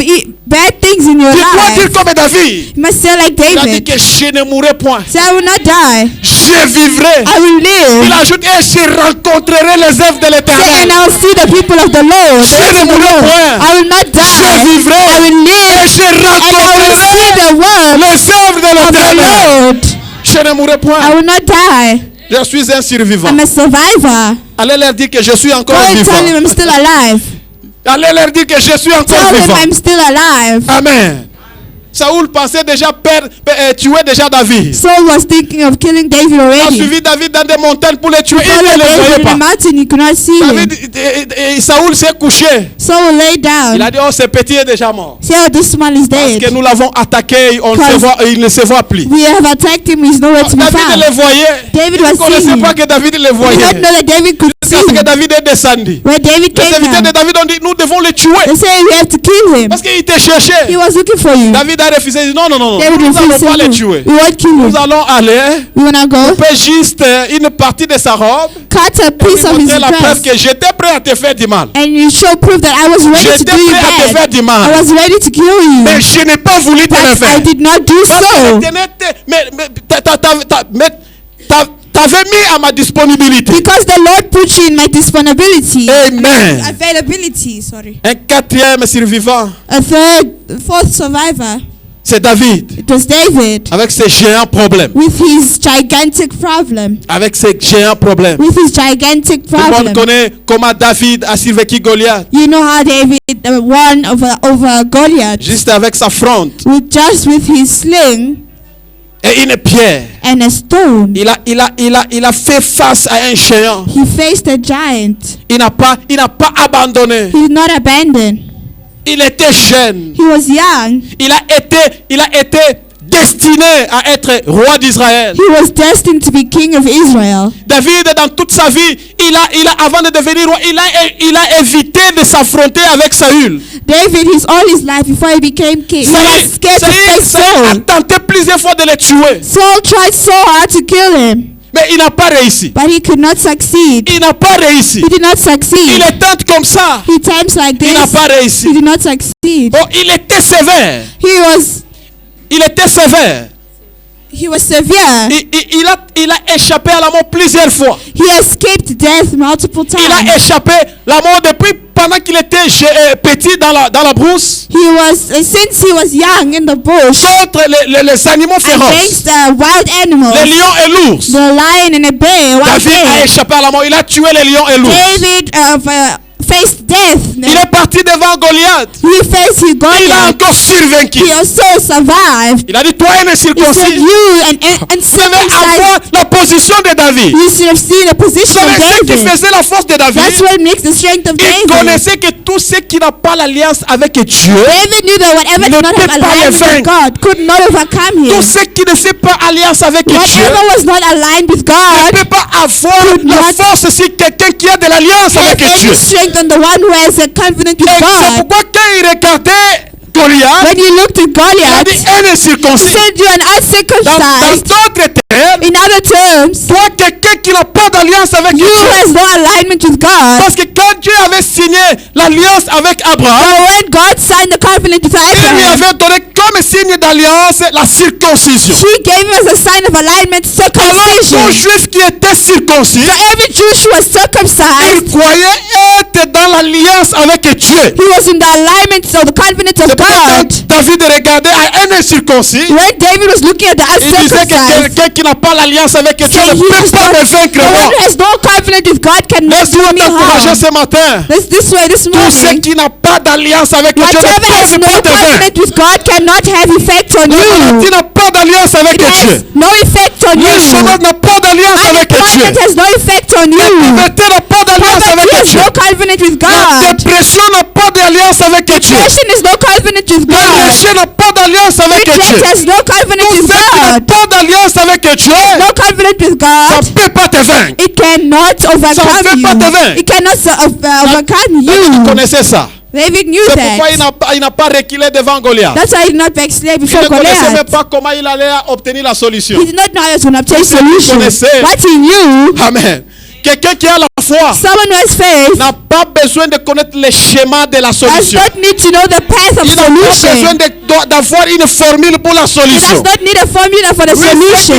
bad things in your Tu dois dire life. comme David. You must say like Il a dit David. que je ne mourrai point. Say, I will not die. Je vivrai. I will Il live. ajoute et je rencontrerai les œuvres de Say, and l'éternel. I will see the people of the Lord. Je ne mourrai point. I will not Je die. vivrai. I will Et live. je And I will rencontrerai see the work les œuvres de of the l'éternel. Lord. Je ne mourrai I point. will not die. Je suis un survivant. I'm a survivor. Allez leur dire que je suis Go encore and tell him vivant. I'm still alive. Allez leur dire que je suis encore Tell him vivant. I'm still alive. Amen. Saoul pensait déjà tuer déjà David. Saul was thinking of killing David Il a already. suivi David dans des montagnes pour le tuer. Il Followed ne le David voyait in the pas. mountain, you could not see him. David, et Saoul s'est couché. Saul lay Il a down. dit, oh, ce petit est déjà mort. Say, oh, this man is Parce dead. que nous l'avons attaqué, il ne se voit plus. We have attacked him, he's nowhere to be David found. le voyait. David Il ne was connaissait seeing pas him. que David le He voyait. did not know that David could see Parce que him. David est descendu. Where David Les came serviteurs de from, David ont dit, nous devons le tuer. they say we have to kill him. Parce qu'il te cherchait. He was looking for you. David a refusé. Il dit, non, non, non. David Nous n'allons refused pas le to tuer. We won't kill him. Nous allons aller. We wanna go Couper juste une partie de sa robe. cut a Et piece lui of his montrer la preuve dress, que j'étais prêt à te faire du mal. and you show proof that I was ready to J'étais do you prêt à te faire bad. du I mal. was ready to kill you, Mais je n'ai pas voulu te le but I faire. did not do Parce que so. t'avais mis à ma disponibilité. Because the Lord put you in my disponibility. Amen. Availability, sorry. Un quatrième survivant, Fourth survivor, c'est David. it was David Avec ses géants problèmes. with his gigantic problem. Avec ses géants problèmes. With his gigantic Tout le monde problem. connaît comment David a survécu Goliath. You know how David won over Goliath Juste avec sa fronde with his sling et une pierre. and a stone. Il a fait face à un géant. He faced a giant. Il n'a pas abandonné. He did not abandon. Il était jeune. He was young. Il a été destiné à être roi d'Israël. He was destined to be king of Israel. David, dans toute sa vie, avant de devenir roi, il a évité de s'affronter avec Saül. David, all his life before he became king, he was scared to face Saül a Saul. tenté plusieurs fois de le tuer, Saul tried so hard to kill him, mais il n'a pas réussi. but he could not succeed. Il n'a pas réussi. He did not Il succeed. est tente comme ça. He times like Il n'a this, pas réussi. he did not succeed. Oh, il était sévère. Il était sévère. He was severe. Il a échappé à la mort plusieurs fois. He escaped death multiple Il a times. échappé la mort depuis pendant qu'il était petit dans la brousse. He was since he was young in the bush Contre les animaux féroces. against wild animals, Les lions et l'ours. the lion and a bear, wild David a bear. échappé à la mort. Il a tué les lions et l'ours. David faced death. Il est parti devant Goliath. He faced Il a Goliath. encore survaincu. He also survived. Il a dit, toi, un He said, incirconcis, you and vous devez avoir circumcised, la position de David. you should have seen the position of C'est ce qui David. faisait la force de David. That's what makes the strength of Il David. connaissait que tout ce qui n'a pas l'alliance avec Dieu, David knew that whatever ne did not peut have pas le alignment with vaincre. God could not overcome him. tout ce qui ne fait pas alliance avec Dieu, Whatever was not aligned with ne God peut pas avoir la not force si quelqu'un qui a de l'alliance have avec Dieu. any strength on the one who has a covenant with Et c'est God. pourquoi quand il regardait Goliath, When you looked at il a Goliath, dit un he incirconcis. said, you are Dans uncircumcised. d'autres termes, In other terms, toi, quelqu'un qui n'a pas d'alliance avec you Dieu. has no alignment with God. Parce que quand Dieu avait signé l'alliance avec But Abraham, when God signed the covenant with il lui Abraham, avait donné comme signe d'alliance la circoncision. He gave us a sign of alignment, Alors, circumcision. tout juif qui était circoncis, So every Jew who was il circumcised, croyait être dans l'alliance avec Dieu. he was in the alignment of the covenant of C'est pourquoi God. quand David regardait à un incirconcis, When David was looking at the il disait que uncircumcised, quelqu'un qui n'a pas l'alliance avec Dieu saying, ne he peut has pas me no, vaincre the one moi. who has no covenant with God cannot do Laisse-moi me t'encourager harm. ce matin. This way, this Tout ce morning, qui n'a pas d'alliance avec Dieu ne whatever has peut no pas te vaincre. covenant with God cannot have effect on Tu you. n'as pas d'alliance avec It has Dieu. no effect on Le you. chômage n'a pas d'alliance avec Dieu. Unemployment has no effect on La you. pauvreté n'a pas d'alliance Poverty avec has Dieu. no covenant with La God. dépression n'a pas d'alliance avec Dieu. Depression has no covenant with Le God. péché n'a pas d'alliance avec Dieu. Regret has no covenant Tout with ce qui n'a God. pas d'alliance avec Dieu, No covenant with ça God. ne peut pas te vaincre. It cannot fait overcome pas te vaincre. you. It cannot overcome David you. connaissait ça. David knew C'est pourquoi that. il n'a pas reculé devant Goliath. That's why he did not backslide Il before ne connaissait même Goliath. pas comment il allait obtenir la solution. He did not know how he was going to obtain Parce qu'il solution. connaissait. What he knew, Amen. Quelqu'un qui a la foi someone who has faith n'a pas besoin de connaître les schémas de la does solution. not need to know the path of Il n'a pas besoin solution. d'avoir une formule pour la He solution. does not need a formula for the Lui, solution.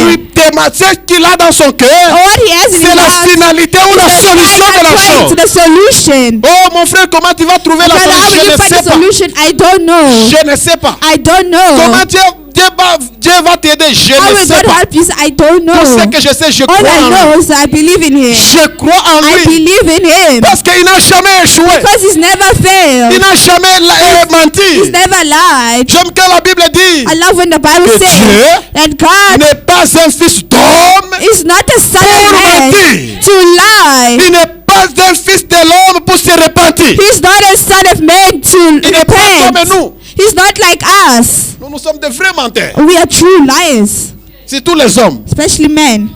ce qu'il a dans son cœur, What he has in c'est his la heart finalité ou is la the solution de la final point chose. to the solution. Oh mon frère, comment tu vas trouver la Brother, how will solution? you Je ne find sais the pas. solution? I don't know. Je ne sais pas. I don't know. Comment Dieu va t'aider? Je How ne will sais God pas. help you? I don't know. Tout ce que je sais, je All crois I en lui. know is I believe in Him. Je crois en I lui. believe in Him. Parce qu'il n'a jamais échoué. Because He's never Il failed. n'a jamais He's menti. never lied. J'aime quand la Bible dit I love when the Bible que says Dieu that God n'est pas un fils d'homme. is not a son of Pour man mentir. to lie. Il n'est pas un fils de l'homme pour se repentir. He's not a son of man to Il n'est pas comme repent. nous. He's not like us. Nous sommes des vrais menteurs. We are true liars, C'est tous les hommes. especially men.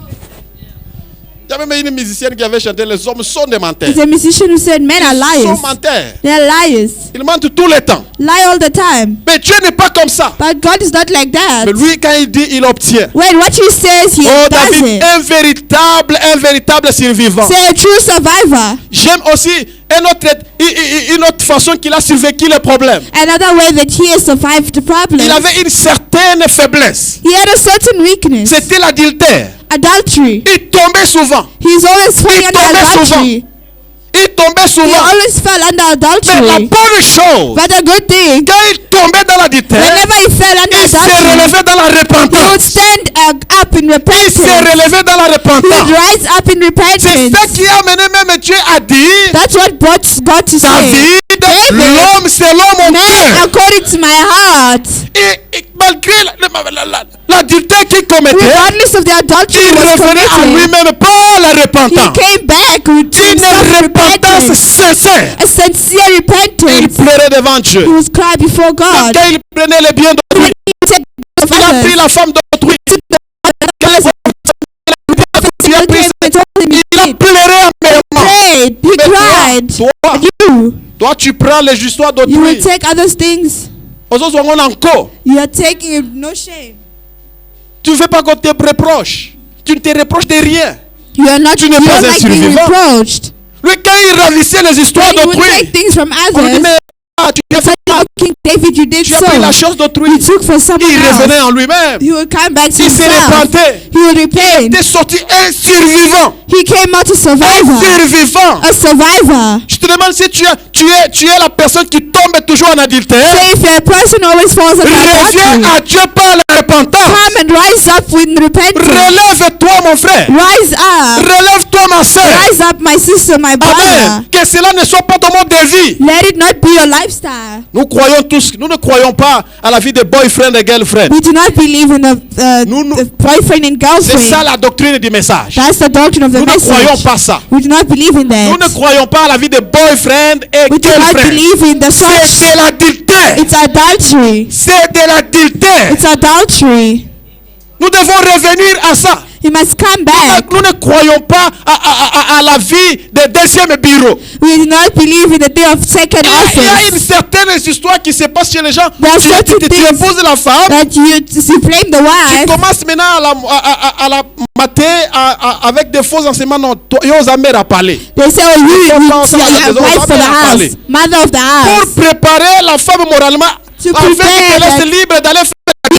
Il y a même une musicienne qui avait chanté les hommes sont des menteurs. There's a musician who said men are Ils sont liars. menteurs. They are liars. Ils mentent tout le temps. Lie all the time. Mais Dieu n'est pas comme ça. But God is not like that. Mais lui, quand il dit, il obtient. When what He says, He Oh, does David, it. un véritable survivant. Say a true survivor. J'aime aussi une autre façon qu'il a survécu les problèmes. Another way that he has survived the problem. Il avait une certaine faiblesse. He had a certain weakness. C'était l'adultère. Adultery. Il tombait souvent. He's always falling under tombait souvent. adultery. Il tombait He souvent. always fell under Mais la adultery. bonne chose, But the good thing, quand il tombait dans l'adultère, whenever he fell under il s'est adultery, relevé dans la he would repentance. stand up in Il s'est repentance. relevé dans la He would repentance. rise up in C'est repentance. ce qui a amené même Dieu à dire, That's what brought God to say, David, l'homme selon mon man, cœur. according to my heart, Et malgré l'adultère qu'il commettait, regardless of the adultery il he was revenait à committing, lui-même par la he repentance. came back with Une repentance self-repentance, sincère. a sincere Il repentance. pleurait devant Dieu. He was cry before God. Quand il prenait les biens d'autrui, He took the il a pris others. la femme d'autrui. Il a pris il a pleuré amèrement. Prayed. He Mais cried. toi, You tu prends les histoires will d'autrui. take others things. Aux autres, on encore. You are taking it, no shame. Tu ne veux pas qu'on te reproche. Tu ne te reproches de rien. You are not. Tu n'es You pas are un like being survivant. reproached. Lui, quand il ravissait les histoires When you would d'autrui, take things from on lui dit, others. mais tu as fait Like King David, you did tu as pris la so. chose d'autrui. You took for someone Il revenait else. en lui-même. He will come back to Il s'est himself. repenté. He will Il repent. est sorti un survivant. He came out a Un survivor. survivant. A survivor. Je te demande si tu es la personne qui tombe toujours en adultère. So if a person always falls under Reviens adultery, à Dieu par la repentance. come and rise up with repentance. Relève-toi, mon frère. Rise up. Relève-toi, ma soeur. Rise up, my sister, my brother. Amen. Que cela ne soit pas ton mode de vie. Let it not be your lifestyle. Nous croyons tous, nous ne croyons pas à la vie de boyfriend et girlfriend. We do not believe in the boyfriend and C'est ça girlfriend. la doctrine du message. That's the doctrine of the Nous ne croyons message. pas ça. We do not believe in Nous ne that. croyons pas à la vie de boyfriend et We do not girlfriend. believe in the C'est such. de l'adultère. It's adultery. C'est de l'adultère. It's adultery. Nous devons revenir à ça. He must come back. Nous ne croyons pas à la vie des deuxième bureau. We do not believe in the day of second Il y a une office. certaine histoire qui se passe chez les gens. There are Tu certain things épouses la femme, that you blame the tu wife. commences maintenant à la mater avec des faux enseignements. Non, toi, ils ont à parler. They say, oh, you are wife for the house, mother of the Pour house. préparer la femme moralement, To afin prepare qu'elle that- reste libre d'aller faire.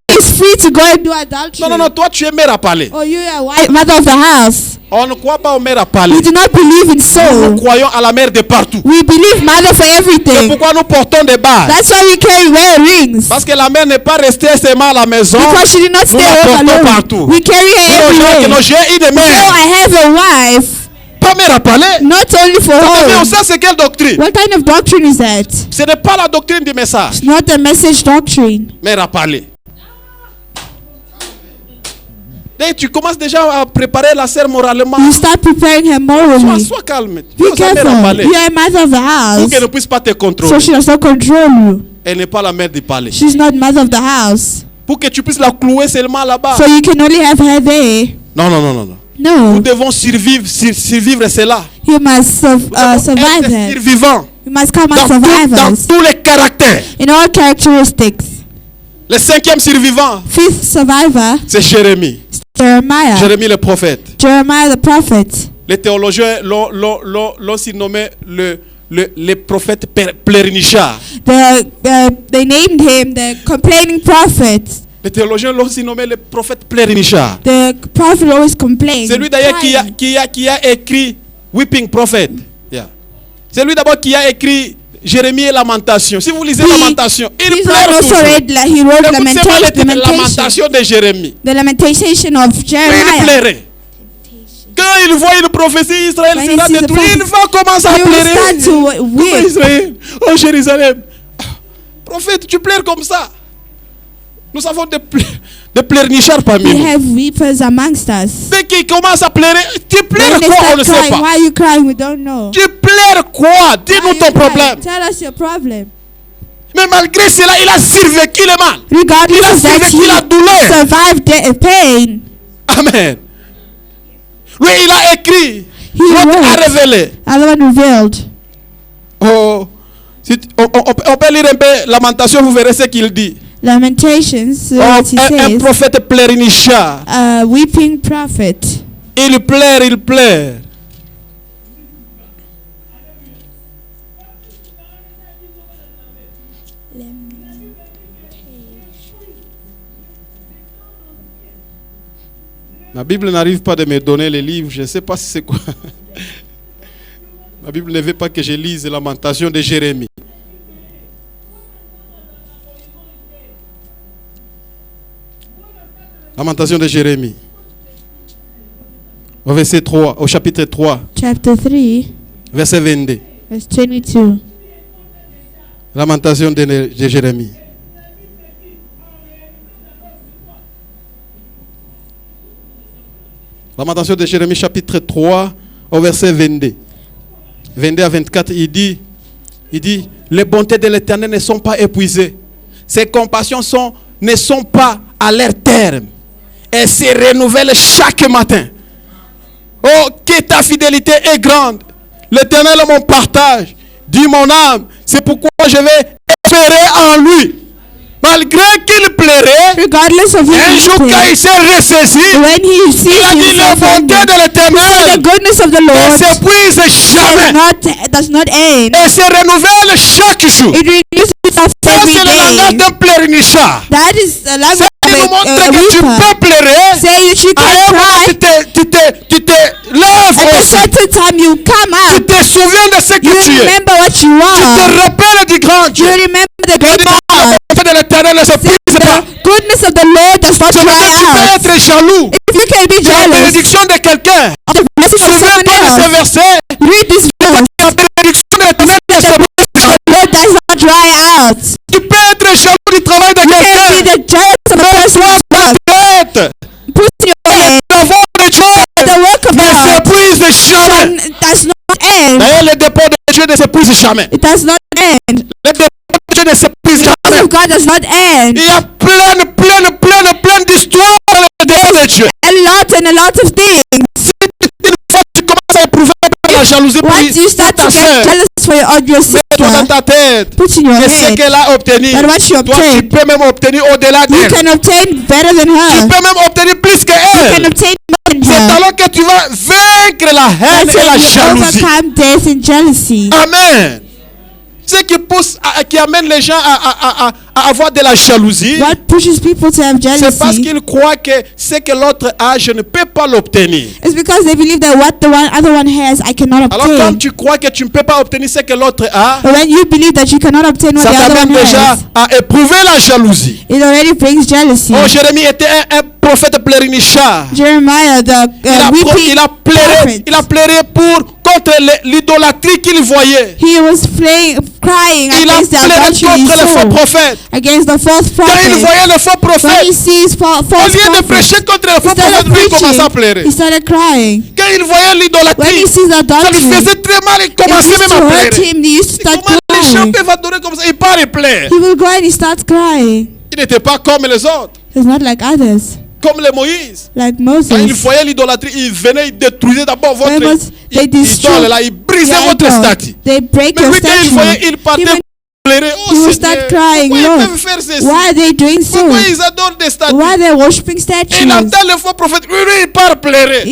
He is free to go and do adultery. Non, toi tu es mère à parler. Oh, you are wife, mother of the house. On ne croit pas aux mères à parler. We do not believe in Nous soul. croyons à la mère de partout. We believe mother for C'est everything. pourquoi nous portons des bagues. That's why we wear rings. Parce que la mère n'est pas restée seulement à la maison. Because she did not Nous stay la home portons alone. partout. We carry her everywhere. J'ai une So mère. I have a wife, Pas mère à parler. not only for Mais home. ça, c'est quelle doctrine? What kind of doctrine is that? Ce n'est pas la doctrine du message. It's not a message doctrine. Mère à parler. Et tu commences déjà à préparer la sœur moralement. You start preparing her morally. Sois calme. Tu Be es sa mère à careful. parler. You are a mother of the Pour house, qu'elle ne puisse pas te so contrôler. she does not control you. Elle n'est pas la mère du palais. She's not mother of the house, Pour que tu puisses la clouer seulement là-bas. so you can only have her there. Non. Nous No, devons survivre cela. you must survive Être her. survivants You must come dans, as survivors tous les caractères. in all characteristics. Le cinquième survivant, Fifth survivor, c'est Jérémie. Jeremiah. Jérémie le prophète. Jeremiah the prophet. Les théologiens l'ont surnommé le prophète pleurnichard. They named him the complaining prophet. Les théologiens l'ont surnommé le prophète pleurnichard. The prophet always complained. C'est lui d'ailleurs qui a écrit Weeping Prophet. Yeah. C'est lui d'abord qui a écrit Jérémie et Lamentation. Si vous lisez Lamentation, il He's pleure also toujours. he wrote Écoutez pas le titre, lamentation. Lamentation de Jérémie. The lamentation of Il Jeremiah. pleurait. Quand il voit une prophétie, Israël When sera he sees the détruit. Il prophet, va commencer à He will pleurer. start to Oh weep. Israël, oh Jérusalem. Prophète, tu pleures comme ça. Nous avons des pleurnichards parmi We nous. have weepers amongst us. Dès qu'ils commencent à pleurer, tu pleures When they quoi? On ne start sait crying, pas. why are you crying? We don't know. Tu pleures quoi? Why Dis-nous are you ton crying? problème. Tell us your problem. Mais malgré cela, il a survécu le mal. Regardless Il a of that, survécu la douleur. he survived pain. Amen. Lui, il a écrit. He L'autre a wrote. révélé. Other one revealed. Oh, on peut lire un peu Lamentation, vous verrez ce qu'il dit. Lamentations, Oh, what he un says. prophète pleurnichard. A weeping prophet. Il pleure. Ma Bible n'arrive pas de me donner les livres, je ne sais pas si c'est quoi. Ma Bible ne veut pas que je lise Lamentation de Jérémie. Lamentation de Jérémie. Au verset 3, au chapitre 3, Chapter 3, verset 22. verse 22. Lamentation de Jérémie. Lamentation de Jérémie, chapitre 3, au verset 22. 22 à 24, il dit, les bontés de l'Éternel ne sont pas épuisées. Ses compassions ne sont pas à leur terme. Elles se renouvellent chaque matin. Oh, que ta fidélité est grande. L'Éternel est mon partage. Dit mon âme. C'est pourquoi je vais espérer en lui. Malgré qu'il pleurait, Regardless of un his jour quand il weeping, s'est ressaisi, when he sees il a dit la himself bonté hungry, de the l'Éternel goodness of the ne Lord s'épuise jamais. does not end. Et se renouvelle chaque jour. It renews itself Ça, every c'est le langage day. d'un pleurnichard. That is the language Ça nous of montre a que tu weeper. peux pleurer. Say you can Alors, cry. tu te lèves At a aussi. certain time you come Tu out. te souviens de ce que You tu es. remember what you Tu te are. rappelles du grand Dieu. You remember the Tu great dis, la God. bonté de l'Éternel ne s'épuise pas. The goodness of the Lord does not Tu dry peux out. être jaloux If you can be de la jealous bénédiction de quelqu'un. of the blessing of someone Souviens-toi de ce else, verset. read this verse. La bénédiction de l'Éternel ne The s'épuise blessing of the Lord does not dry out. Tu peux être jaloux du travail de You can quelqu'un. be the jealous of a person's work. Peut-être. Put in your hand. L'envoi de Dieu The work of ne God s'épuise jamais. does not end. D'ailleurs, le dépôt de Dieu ne s'épuise jamais. It does not end. Le dépôt de Dieu ne s'épuise The jamais. work of God does not end. Il y a plein d'histoires dans le de Dieu. a lot and a lot of things. Une fois que tu commences à éprouver la jalousie pour Once you start ta to get soeur, jealous for your mets-toi dans sister, ta tête put in your que ce head qu'elle a obtenu, that what she toi tu obtained, peux même obtenir au-delà you d'elle. can obtain better than Tu her. peux même obtenir plus You can qu'elle. obtain more than C'est her. alors que tu vas vaincre la haine That's et la when you jalousie. overcome death and jealousy. Amen. Ce qui pousse, qui amène les gens à avoir de la jalousie, What pushes people to have c'est parce jealousy qu'ils croient que ce que l'autre a, je ne peux pas l'obtenir. is because they believe that what the other one has, I cannot Alors quand obtain. tu crois que tu ne peux pas obtenir ce que l'autre a, But when you believe that you cannot obtain what ça the other t'amène one déjà has, à éprouver la jalousie. it already brings jealousy. Oh, Jérémie était un prophète pleurnichard. Jeremiah, the weeping prophet, Il a pleuré contre l'idolâtrie qu'il voyait. he was crying Il a against the pleuré adultery he contre les faux saw, prophètes. against the false Quand il prophet. voyait les faux When he prophètes, sees au false lieu de prophets, prêcher contre les faux instead prophètes, of lui il commençait à preaching, pleurer. he started crying. Quand il voyait When he l'idolâtrie, sees ça lui adultery, faisait très mal. Il it commençait used même to à hurt pleurer. him. He used to start Comment les gens crying. peuvent adorer comme ça? Il part et pleure. He will go and he starts crying. Il n'était pas comme les autres, He's not like others, comme les Moïse. like Quand il Moses. voyait l'idolâtrie, il venait, il détruisait d'abord votre When they destroy idole, là, il brisait the votre idol, statue. they break Mais your lui, quand il voyait, statue. il partait Even pleurer. he will Oh start Seigneur, crying, pourquoi ils Lord, peuvent faire ceci? why are they doing so? Pourquoi ils adorent des statues? Why are they worshiping Et il statues? entend le faux prophète, lui, il part pleurer.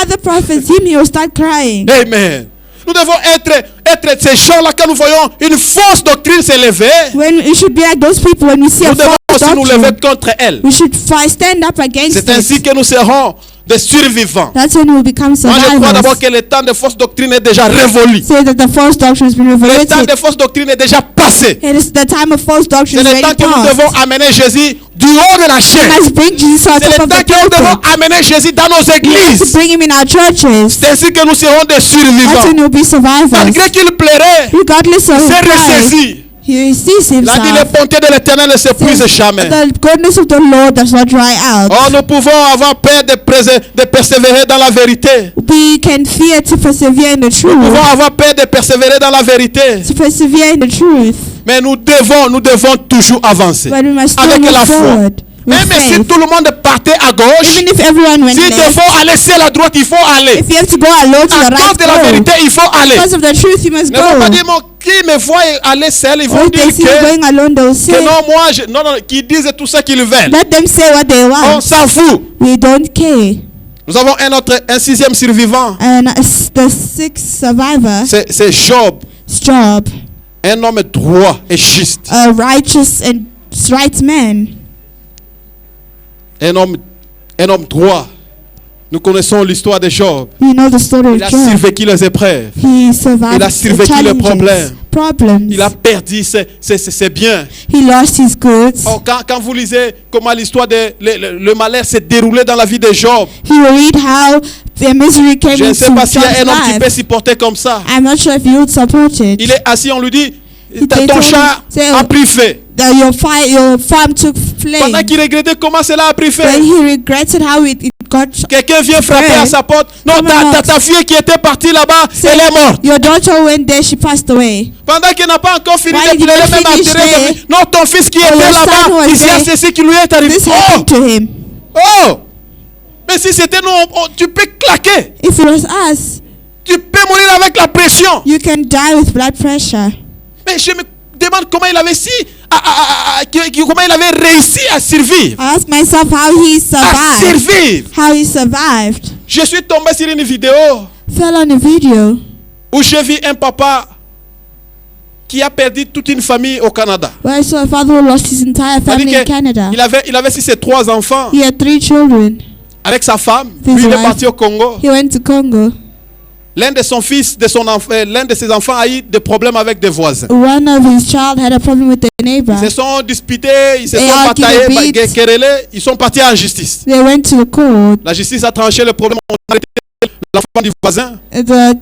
Other prophets, he will start crying. Amen. Nous devons être ces gens-là quand nous voyons une fausse doctrine s'élever. When we should be like those people when we see Nous a devons false aussi nous lever doctrine, contre elle. we should stand up against C'est ainsi it. que nous serons des survivants. That's when we will become Moi, je crois d'abord survivors. que le temps de fausse doctrine est déjà révolu. Say that the false doctrine has been Le temps revealed. de fausse doctrine est déjà passé. It is the time of false C'est doctrine is le temps already que nous devons past. amener Jésus du haut de la We chaîne. must bring Jesus on C'est le top of temps the que nous devons pulpit. amener Jésus dans nos We have to églises. bring him in our churches. C'est ainsi que nous serons des That's survivants. when we'll be survivors. Malgré qu'il plairait, Regardless of il his s'est pride, ressaisi. he sees Il a dit himself. les bontés de l'Éternel ne s'épuisent jamais. The goodness of the Lord does not dry out. Oh, nous pouvons avoir peur de persévérer dans la vérité. We can fear to persevere in the Nous pouvons truth. avoir peur de persévérer dans la vérité. To persevere in the truth. Mais nous devons toujours avancer. But we must still Avec move la foi. forward with Même si faith. tout le monde partait à gauche, Even if everyone went s'il left, faut aller sur la droite, il faut aller. if you have to go alone to À the cause right, de la go. vérité, il faut aller. Because of the truth, you must Ne vont pas go. dire, mon, qui me voit aller seul, ils Or vont if dire they see you que going alone, they'll say, non, moi, non, qu'ils disent tout ce qu'ils veulent. let them say what they On want. s'en fout. We don't care. Nous avons un sixième survivant. And the sixth survivor C'est Job, is Job, un homme droit et juste. a righteous and right man. Un homme droit. Nous connaissons l'histoire de Job. You know the story Il of a Job. survécu les épreuves. He survived Il a the survécu les challenges, problems. Il a perdu ses biens. He lost his goods. Oh, quand vous lisez comment l'histoire de le malheur s'est déroulé dans la vie de Job, He will read how the misery came je ne into sais pas s'il y a un Job's homme qui peut life. supporter comme ça. I'm not sure if you would support it. Il est assis, on lui dit, They ton told champ him, say, a pris feu. That your farm took flame. Pendant qu'il regrettait comment cela a pris feu, When he regretted how it got. quelqu'un vient frapper à sa porte. Non, ta fille qui était partie là-bas, elle est morte. Your daughter went there, she passed away. Pendant qu'il n'a pas encore fini Why de did pleurer, you même finish attiré, there? non, ton fils qui Oh, était your son là-bas, was ici, there. c'est ce qui lui est arrivé. This Oh, happened to him. oh. Mais si c'était nous, tu peux claquer. If it was us, Tu peux mourir avec la pression. you can die with blood pressure. Mais je me demande comment il avait comment il avait réussi à survivre. I ask myself how he À survived. survivre. How he survived. Je suis tombé sur une vidéo Fell on a video où j'ai vu un papa qui a perdu toute une famille au Canada. where I saw a father who lost his entire family C'est-à-dire in Canada. Il avait ses 3 enfants He had 3 children. avec sa femme. His Lui, il est wife. parti au Congo. He went to Congo. L'un de ses enfants a eu des problèmes avec des voisins. One of his child had a problem with the neighbor. Ils se sont disputés, ils se They sont argued a bataillés, bit. querellés, ils sont partis en justice. They went to the court. La justice a tranché le problème. On a arrêté l'enfant du voisin.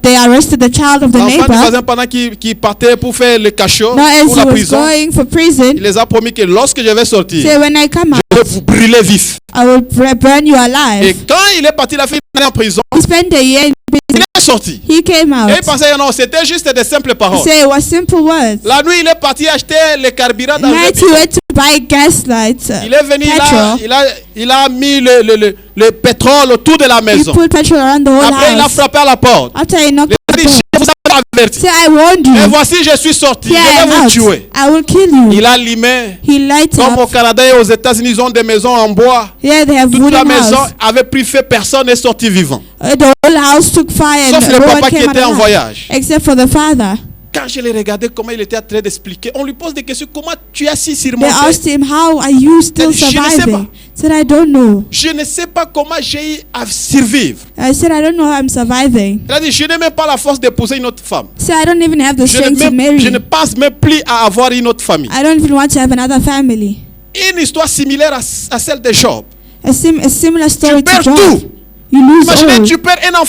They arrested the child of the L'enfant du neighbor. voisin, pendant qu'il partait pour faire le cachot, Now as pour he la was prison, going for prison, il les a promis que lorsque je vais sortir, say when I come out, je vais vous brûler vif. I will burn you Et alive. quand il est parti, la fille est en prison. He spent a year in Il prison. est sorti. He came out. Et il pensait, non, c'était juste des simples paroles. He said it was simple words. La nuit, il est parti acheter le carburant dans le Night he went to buy gaslights. Il est venu là, Petrol. il a mis le pétrole autour de la He maison. put petrol around the whole Après, il a house. frappé à la porte. After he knocked Il a the dit, door, je vous avais averti. say, I warned Et you. voici, je suis sorti. Here I Je am vais vous out. tuer. I will kill you. Il a allumé. He lights Comme au up. Canada et aux États-Unis, ils ont des maisons en bois. Yeah, they have Toute la wooden maison house. avait pris feu, personne n'est sorti vivant. The whole house took fire Sauf and le no one papa qui came out était en alive. voyage. Except for the father. Quand je l'ai regardé, comment il était en train d'expliquer, on lui pose des questions. Comment tu as si They surmonté? asked him, how are you still Il dit, je ne sais surviving? Said, I don't know. Je ne sais pas comment j'ai eu à survivre. I said, I don't know how I'm surviving. Il a dit, je n'ai même pas la force d'épouser une autre femme. Said, I don't even have the Je strength to je ne marry. pense même plus à avoir une autre famille. I don't even want to have another family. Une histoire similaire à celle de Job. A similar story to perds Job. tout. You lose Imaginez, all. tu perds un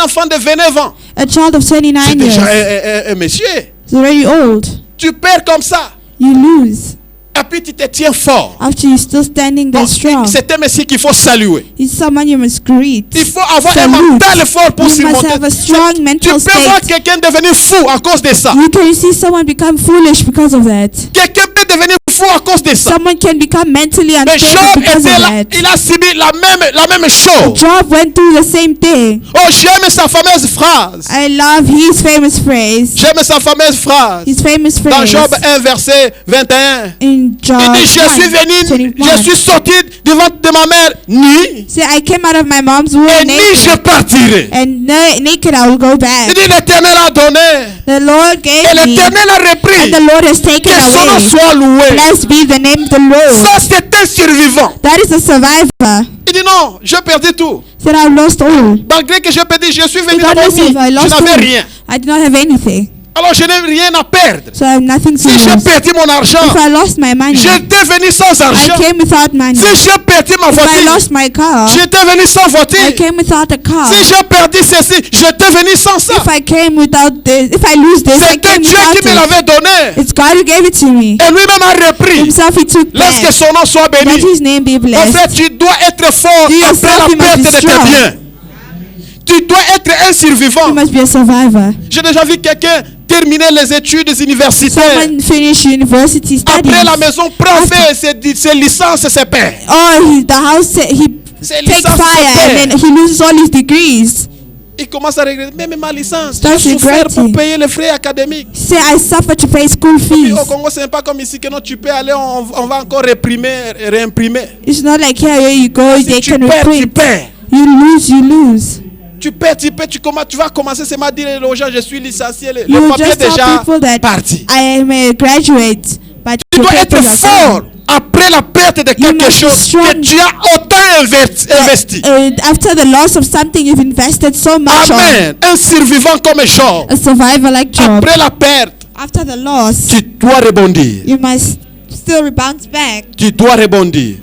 enfant de 29 ans. A child of C'est 29 déjà years. un monsieur. He's already old. Tu perds comme ça. You lose. Et puis tu te tiens fort. After you're still standing there Bon, strong. c'est un monsieur qu'il faut saluer. It's someone you must greet. Il faut avoir un Salute. mental fort pour You must surmonter. have a strong Tu mental peux voir state. quelqu'un devenir fou à cause de ça. You can see someone become foolish because of that. Quelqu'un peut devenir fou à cause de ça. Someone can become mentally Mais unstable Job because était of là, that. il a subi la même chose. Job went through the same thing. Oh, j'aime sa fameuse phrase. I love his famous phrase. J'aime sa fameuse phrase. His famous Dans phrase Job 1, verset 21. in Job Il dit, je suis 1, venu, 21. je suis sorti du ventre de ma mère nu, Say, I came out of my mom's womb et ni je naked, partirai. and naked I will go Il back. dit, l'Éternel a donné, The Lord et gave me, l'Éternel a repris. and the Lord has taken Que son nom away. soit loué. Blessed be the name of the Lord. Ça, c'est un survivant. That is a survivor. Il dit, non, j'ai perdu tout. Said, I lost all. Malgré que j'ai perdu, je suis venu Regardless d'abord nu. if I Je lost n'avais all, rien. I did not have anything. Alors, je n'ai rien à perdre. So I have nothing to Si j'ai lose. perdu mon argent, If I lost my money, j'étais venu sans I argent. came without money. Si j'ai perdu ma If I voiture, lost my car, j'étais venu sans voiture. I came without a car. Si j'ai perdu ceci, j'étais venu sans ça. If I came without this, if I lose this, I C'était came Dieu qui me without it. l'avait donné. It's God who gave it to me. Et lui-même a repris. Himself he took Laisse que back. son nom soit Let béni. his name be En fait, blessed. tu dois être fort Do yourself, après you la must perte be de tes strong. biens. Tu dois être un survivant. You must be a survivor. J'ai déjà vu quelqu'un terminer les études universitaires. Someone finished university studies. Après la maison, prend fait ses licences et ses pairs. Oh, the house, he Ses takes licences fire se and perdent. then he loses all his degrees. Il commence à regretter. Même ma licence, Start j'ai souffert pour regretting. payer les frais académiques. Say, I suffer to pay school Puis fees. au Congo, ce n'est pas comme ici que non, tu peux aller, on va encore réimprimer. It's not like here where you go, Si they tu can perds, tu reprint. perds. You lose, you lose. Tu perds, tu vas commencer seulement à dire aux gens, je suis licencié, le You papier just tell déjà people that parti. I am a graduate, but Tu your dois être papers are fort gone. après la perte de You quelque must be chose strong. que tu as autant investi. After the loss of something you've invested so much Amen. Un survivant comme Job. on, a survivor like Job. Après la perte, After the loss, tu dois rebondir. you must still bounce back. Tu dois rebondir.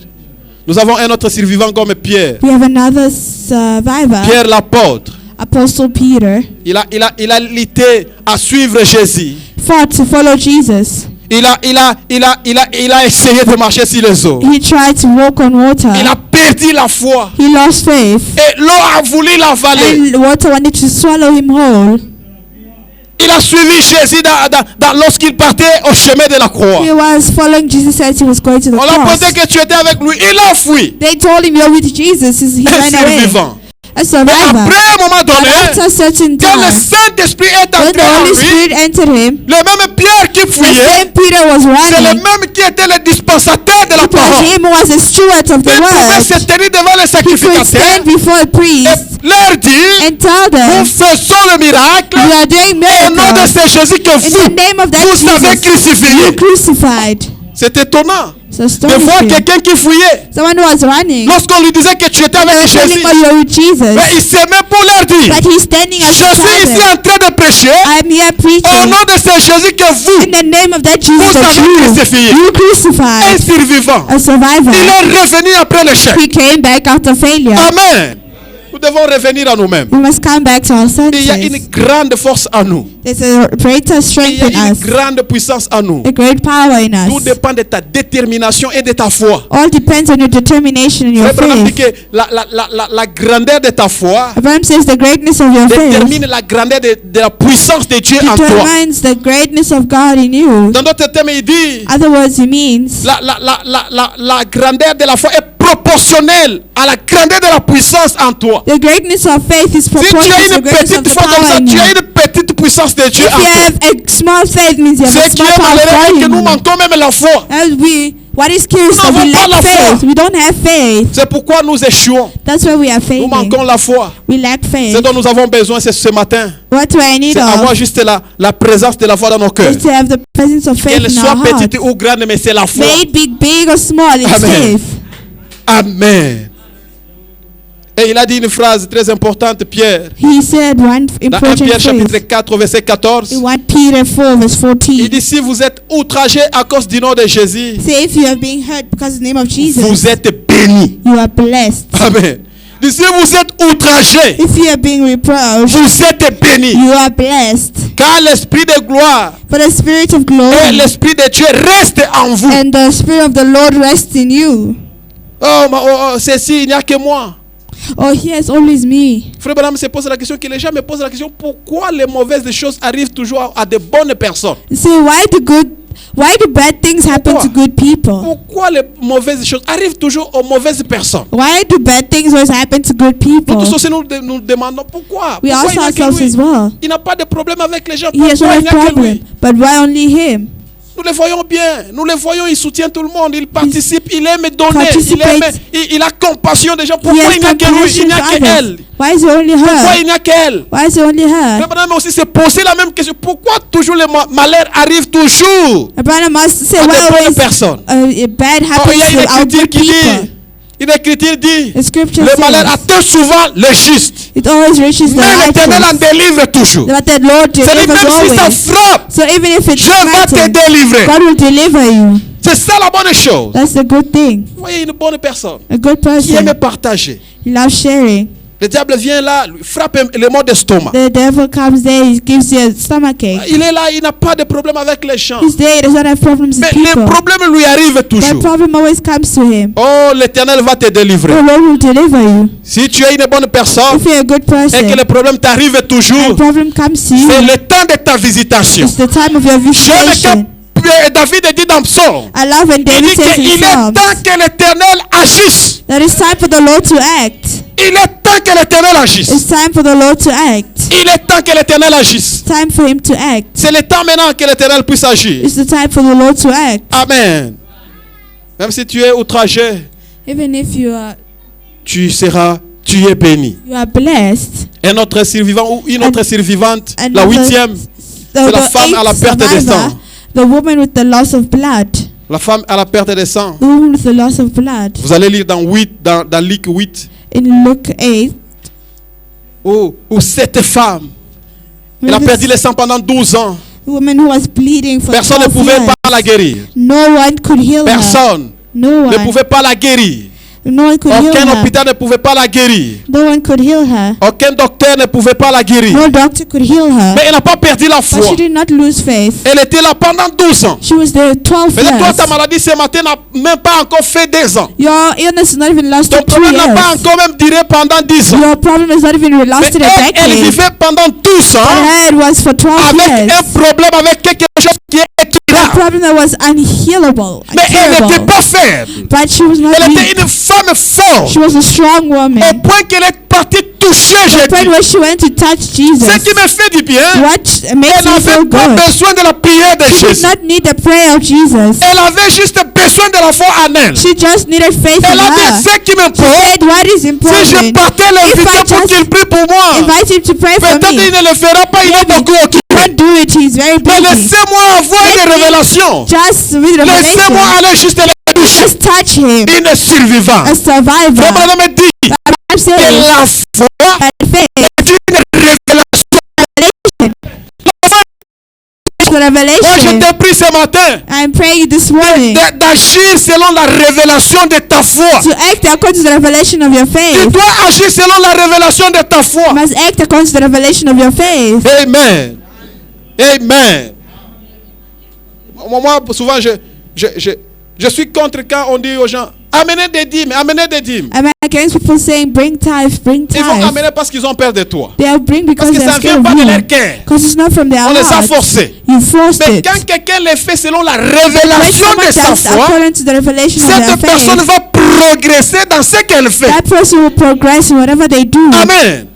Nous avons un autre survivant comme Pierre. We have another survivor, Pierre l'apôtre. Apostle Peter, Il a lutté à suivre Jésus. fought to follow Jesus. Il a essayé de marcher sur les eaux. He tried to walk on water. Il a perdu la foi. He lost faith, Et l'eau a voulu l'avaler. and water wanted to swallow him whole. Il a suivi Jésus lorsqu'il partait au chemin de la croix. He was following Jesus as he was going to the On l'a cross. posé que tu étais avec lui. Il a fui. They told him you're with Jesus. He Un ran away. survivant. A survivor. Après un moment But donné, after a certain quand le time, Saint-Esprit est when the entré en Holy lui, Spirit entered him, le même Pierre qui the fuyait, same Peter was c'est le running. même qui était le dispensateur de la Because parole. him was a steward of the Il pouvait se word. tenir devant les He could sacrificateurs stand before a et priest leur dire, and tell nous them, faisons le miracle we are doing au nom de miracles ce Jésus que in vous, the name of that vous avez Jesus crucifié. you crucified. C'est étonnant So de voir astonishing. quelqu'un qui fuyait. Someone who was running, Lorsqu'on lui disait que tu étais avec telling Jésus, them you're with mais il Jesus, s'est mis pour leur dire, but he's standing as je a suis ici father. en train de prêcher I'm here au preaching nom de ce Jésus que vous, in the name of that Jesus vous that avez crucifié. you Un crucified. survivant. A survivor. Il est revenu après l'échec. He came back after failure. Amen. Nous devons revenir à nous-mêmes. We must come back to our Il y a une senses. grande force en nous. There's a greater Il strength y a in une us, grande puissance en nous. a great power in Tout us. dépend de ta détermination et de ta foi. All depends on your determination and your Frère Branham dit faith. que la grandeur de ta foi Abraham says the greatness of your faith détermine la grandeur de la puissance de Dieu en toi. determines the greatness of God in you. Dans d'autres termes, il dit Other words, he means la grandeur de la foi est proportionnelle à la grandeur de la puissance en toi. the greatness of faith is Si tu proportional as to the une greatness of petite the foi comme power ça, in tu you. as une petite puissance de Dieu If en you toi. have a small faith, means you have Ce a qui small est power malheureux est que nous in you. manquons même la foi. What is curious Nous that we n'avons pas lack la foi. faith. We don't have faith. C'est pourquoi nous échouons. That's why we are Nous failing. manquons la foi. We lack Ce faith. dont nous avons besoin, c'est ce matin. What do I need C'est avoir of? juste la présence de la foi dans nos cœurs. Is to have the presence of faith Qu'elle in soit our heart. petite ou grande, mais c'est la foi. May it be big or small, it's Amen. faith. Amen. Et il a dit une phrase très importante, Pierre. He said one Dans 1 important Pierre chapitre phrase 4, verset 14. in 1 Peter 4 verse Il 14. dit, si vous êtes outragé à cause du nom de Jésus, Say if you are being hurt because of the name of Jesus, vous êtes bénis. you are blessed. Amen. Il dit, si vous êtes outragé, If you are being reproached, vous êtes bénis. you are blessed. Car l'esprit de gloire For the Spirit of et glory l'esprit de Dieu restent en vous. and the Spirit of the Lord rests in you. Ceci, il n'y a que moi. Oh yes, always me. Frère Branham se pose la question, que les gens me posent la question, pourquoi les mauvaises choses arrivent toujours à de bonnes personnes? Say why do bad things happen to good people? Pourquoi les mauvaises choses arrivent toujours aux mauvaises personnes? Why do bad things always happen to good Nous people? tous aussi nous demandons pourquoi. We Pourquoi ask il n'y a que ourselves lui? as well. Il n'a pas de problème avec les gens. He has Pourquoi no il n'y a que problem, lui? but why only him? Nous le voyons bien. Nous le voyons, il soutient tout le monde. Il participe, il aime donner. Participates. Il a compassion des gens. He Pourquoi has il n'y a que lui? compassion Il n'y a for que others. elle. Why is it only Pourquoi her? il n'y a qu'elle? Why is it only her? Le Branham aussi s'est posé la même question. Pourquoi toujours les malheurs arrivent toujours Abraham must say à why des bonnes always personnes? bad Oh, il y a happens une to our écriture good qui dit, people. une écriture dit, The scripture le malheur says atteint souvent le juste. it always reaches the Mais l'Éternel en righteous. délivre toujours. But the Lord C'est-à-dire delivers même si ça always. frappe, So even if it's Dieu va te threatened, délivrer. God will deliver you. C'est ça la bonne chose. That's the good thing. Vous voyez une bonne personne A good qui aime person. partager. He loves sharing. Le diable vient là, lui frappe le mot d'estomac. The devil comes there, he gives you a stomachache. Il est là, il n'a pas de problème avec les gens. He's there, he does not have problems with Mais les people. problèmes lui arrivent That toujours. problem always comes to him. Oh, l'Éternel va te The délivrer. Lord will deliver you. Si tu es une bonne personne If you're a good et que person, les problèmes t'arrivent toujours, and problem comes to you, c'est le temps de ta visitation. it's the time of your J'aime visitation. que David dit dans Psaume. I love when Il David dit says qu'il in est Psalms temps que l'Éternel agisse. that it's time for the Lord to act. Il est temps que l'Éternel agisse. It's time for the Lord to act. Il est temps que l'Éternel agisse. It's time for him to act. C'est le temps maintenant que l'Éternel puisse agir. It's the time for the Lord to act. Amen. Même si tu es outragé, Even if you are tu es béni. blessed. Un autre survivant ou une autre survivante, And la the- huitième, c'est la femme à la eighth perte de survivor, sang. the woman with the loss of blood. La femme à la perte de sang. The woman with the loss of blood. Vous allez lire dans Luc 8, In Luke 8, où cette femme, elle a where perdu this le sang pendant 12 ans. woman who was bleeding for Personne ne 12 pouvait years. pas la guérir. No one could heal her. Personne No ne one. pouvait pas la guérir. No one could heal Aucun her. hôpital ne pouvait pas la guérir. No one could heal her. Aucun docteur ne pouvait pas la guérir. No doctor could heal her. Mais elle n'a pas perdu la But foi. she did not lose faith. Elle était là pendant 12 ans. She was there 12 Mais toi, ta years. maladie ce matin n'a même pas encore fait 2 ans. Your illness is not even lasted Ton 2 problème n'a pas years. encore même duré pendant 10 ans. Your problem is not even Mais lasted a elle decade. vivait pendant 12 But ans her it was for 12 avec un years. problème, avec quelque chose qui est A incurable. problem that was unhealable. Mais elle n'était Incurable. pas faible. But she was not Elle weak. était une femme forte. She was a strong Au woman. point qu'elle est partie toucher The Jésus. point where she went to touch Ce Jesus. qui me fait du bien, What makes elle me feel n'avait pas good? besoin de la prière de She did Jésus. not need the prayer of Jesus. Elle avait juste besoin de la foi en elle. She just needed faith in Elle a dit her. ce qui She m'importe. said, what is Si je important? partais l'inviter If I pour just qu'il prie pour moi, invite him to pray for peut-être me. il ne le fera pas, il est beaucoup occupé. Don't do it. He's very Mais busy. laissez-moi avoir Let une me révélation. Just with Laissez-moi revelation. aller juste le toucher. Just touch him. Une survivante. A survivor. Frère Branham me dit I'm que saying la foi that faith est une révélation. is the Moi, je revelation. t'ai pris ce matin I'm praying this morning d'agir selon la révélation de ta foi. to act according to the revelation of your Tu faith. dois agir selon la révélation de ta foi. You must act according to the revelation of your faith. Amen. Amen. Moi, souvent, je suis contre quand on dit aux gens, amenez des dîmes, amenez des dîmes. I'm against people saying, bring tithe, bring Ils vont tithe. amener parce qu'ils ont peur de toi. They'll bring Parce because que they're ça ne vient scared pas of de you. leur cœur. Because it's not from their On les a heart. forcés. You forced Mais it. quand quelqu'un les fait selon la When révélation someone de sa does foi, according to the revelation of their cette personne faith, va progresser dans ce qu'elle fait. that person will progress in whatever they do. Amen.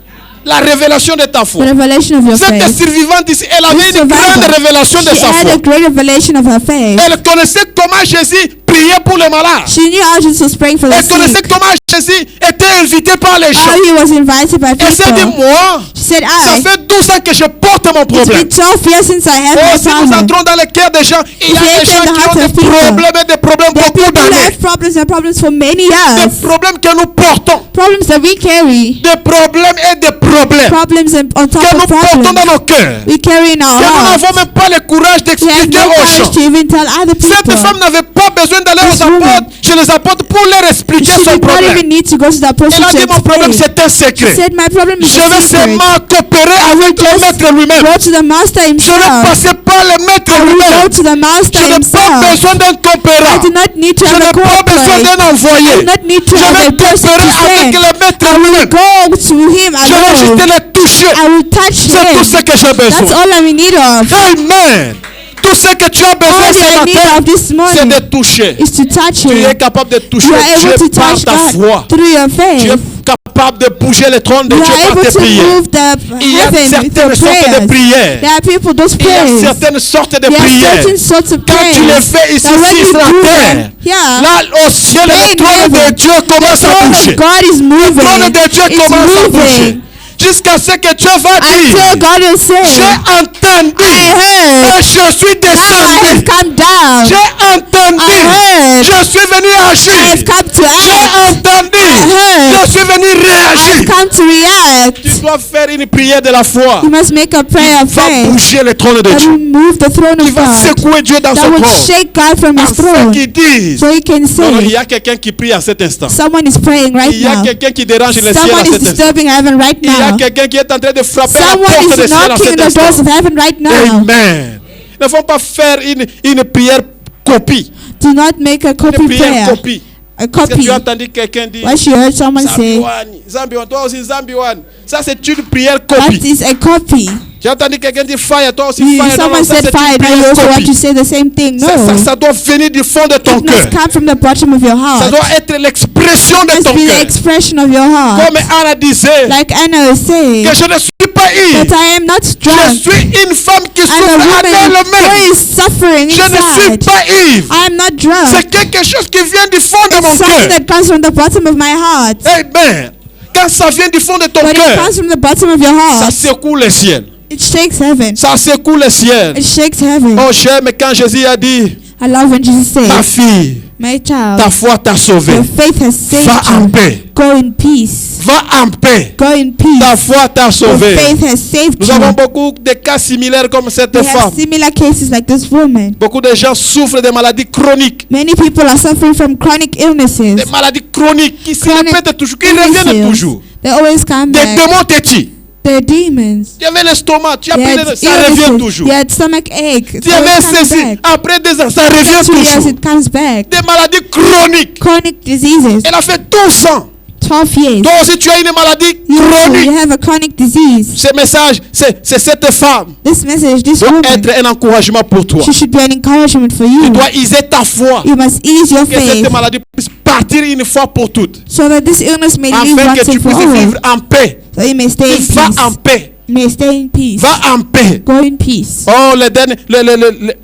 La révélation de ta The foi. revelation of your Cette faith. survivante ici, elle avait This une grande survivor, révélation de she sa had foi. a great revelation of her faith. Elle connaissait comment Jésus priait pour les malades. She knew how Jesus was praying for the Elle connaissait sick. comment Jésus était invité par les gens. How he was invited by Elle s'est dit, people. moi, She said, ça fait 12 ans que je porte mon it's problème. been 12 years since I had Oh, my si nous problem. entrons dans le cœur des gens, il y a If you des gens enter the qui heart ont of des people, problèmes et des problèmes There are beaucoup people who d'années. have problems and problems for many Des years. problèmes que nous portons. Problems that we carry. Des problèmes et des problèmes Problems on top que of nous portons problems. dans nos cœurs. We carry in our Que nous hearts. n'avons même pas le courage We have d'expliquer no aux courage gens. to even tell other Cette people. femme n'avait pas besoin d'aller This aux woman, apôtres, chez les apôtres pour leur expliquer She son did not problème. even need to go to the apostle Elle a to dit, mon problème explain. c'est un She secret. said, my problem is Je a vais secret. seulement coopérer avec le maître lui-même. Go to the master Je vais himself. passer par le maître I will go lui-même. to the master Je n'ai pas himself. besoin d'un I coopérant. do not need to Je have n'ai a pas besoin corporate. d'un I envoyé. do not need to Je have vais a person coopérer to avec send. le maître lui-même. Go to him Je vais juste alone. le toucher. I will touch C'est tout ce him. que j'ai That's besoin. all I'm in need of. Amen. Tout ce que tu as besoin All ce you're in need matin, of this c'est morning de toucher. is to touch Tu es him. capable de toucher You are able Dieu to par touch ta foi. God through your Tu es faith. capable de bouger le trône de You Dieu are par able tes to prières. move the Il y a heaven with certaines your sortes de prayers. prières. There are people, those Il y a prayers. certaines sortes de There are prières. certain sorts of Quand tu les prayers. fais ici that when sur you la do terre, them, yeah, là au ciel, Pray le in trône de heaven. Dieu commence the à throne bouger. of God is Le moving. trône de Dieu It's commence à bouger. moving. Jusqu'à ce que Dieu va Until dire, God will say, j'ai entendu I heard. et je suis Now I have descendu. come down. J'ai entendu. I heard. Je suis venu I have agir. come to J'ai act. entendu. heard. Je suis venu I have réagir. come to react. Tu dois faire une prière de la foi. You must make a prayer of Va faith bouger le trône de that Dieu. will move the throne Qui of va God. secouer Dieu dans That son will trône. shake God from his Afin throne. qu'il dise. So he can Non, non, il y say, a quelqu'un qui prie à cet instant. someone is praying right Il y a now. quelqu'un qui dérange le ciel à Someone is cet instant. disturbing heaven right Il y a now. quelqu'un qui est en train de frapper à la Someone porte is du ciel à knocking cet the doors instant. of heaven right now. Amen. Ne faut pas faire une prière copie. Do not make a Une copy prière prayer. copie. A Parce que copy. tu as entendu quelqu'un dire What you heard someone say, Zambiwani, Zambiwani, toi aussi Zambiwani. Ça c'est une prière that copie. is a copy. Tu as entendu quelqu'un dire fire, toi aussi You, fire. Non, someone non, ça said c'est fire, une now you prière also want to copie. say the same thing. No. Ça doit venir du fond de ton It cœur. must come from the bottom of your Ça heart. doit être l'expression It de must ton be the cœur. expression of your heart. Comme Anna disait, Like Anna was saying, que je ne suis pas ivre. that I am not Je drunk. suis une femme qui I'm souffre a à woman elle-même. who is suffering Je ne suis inside. pas ivre. I am not drunk. C'est quelque chose qui vient du fond de mon It's something cœur. that comes from the bottom of my heart. Amen. Quand ça vient du fond de ton When it cœur, comes from the bottom of your ça heart, secoue le ciel. it shakes heaven. Ça secoue le ciel. It shakes heaven. Oh, j'aime quand Jésus a dit, I love when Jesus ma says, fille, my ta child, foi t'a sauvé. your faith has saved Va en you. paix. Go in peace. Va en paix. Go in Ta peace. foi t'a Your sauvé. faith has saved Nous avons you. beaucoup de cas similaires comme cette We femme. have similar cases like this woman. Beaucoup de gens souffrent de maladies chroniques. Many people are suffering from chronic illnesses. Des maladies chroniques qui se Chronic répètent toujours, qui reviennent illnesses. toujours. They always come Des back. démons te tuent. They're demons. Tu avais l'estomac, tu as You pris had ça revient illnesses. toujours. You had stomach ache. It Tu avais always comes ceci, back. après 2 ans, ça After revient 2 years, toujours. it comes back. Des maladies chroniques. Chronic diseases. Elle a fait 12 ans. 12 years. Toi aussi, tu as une maladie You chronique. have a chronic disease. Ce message, c'est cette femme This message, this doit woman, être un encouragement pour toi. she should be an encouragement for Tu you. dois user ta foi. You must ease your Que cette faith maladie puisse partir une fois pour toutes. so that this illness may leave Afin que once tu and for puisses all. vivre en paix. So you may stay in Va en peace. paix. May stay in peace. Va en paix. Go in peace. Oh, le dernier,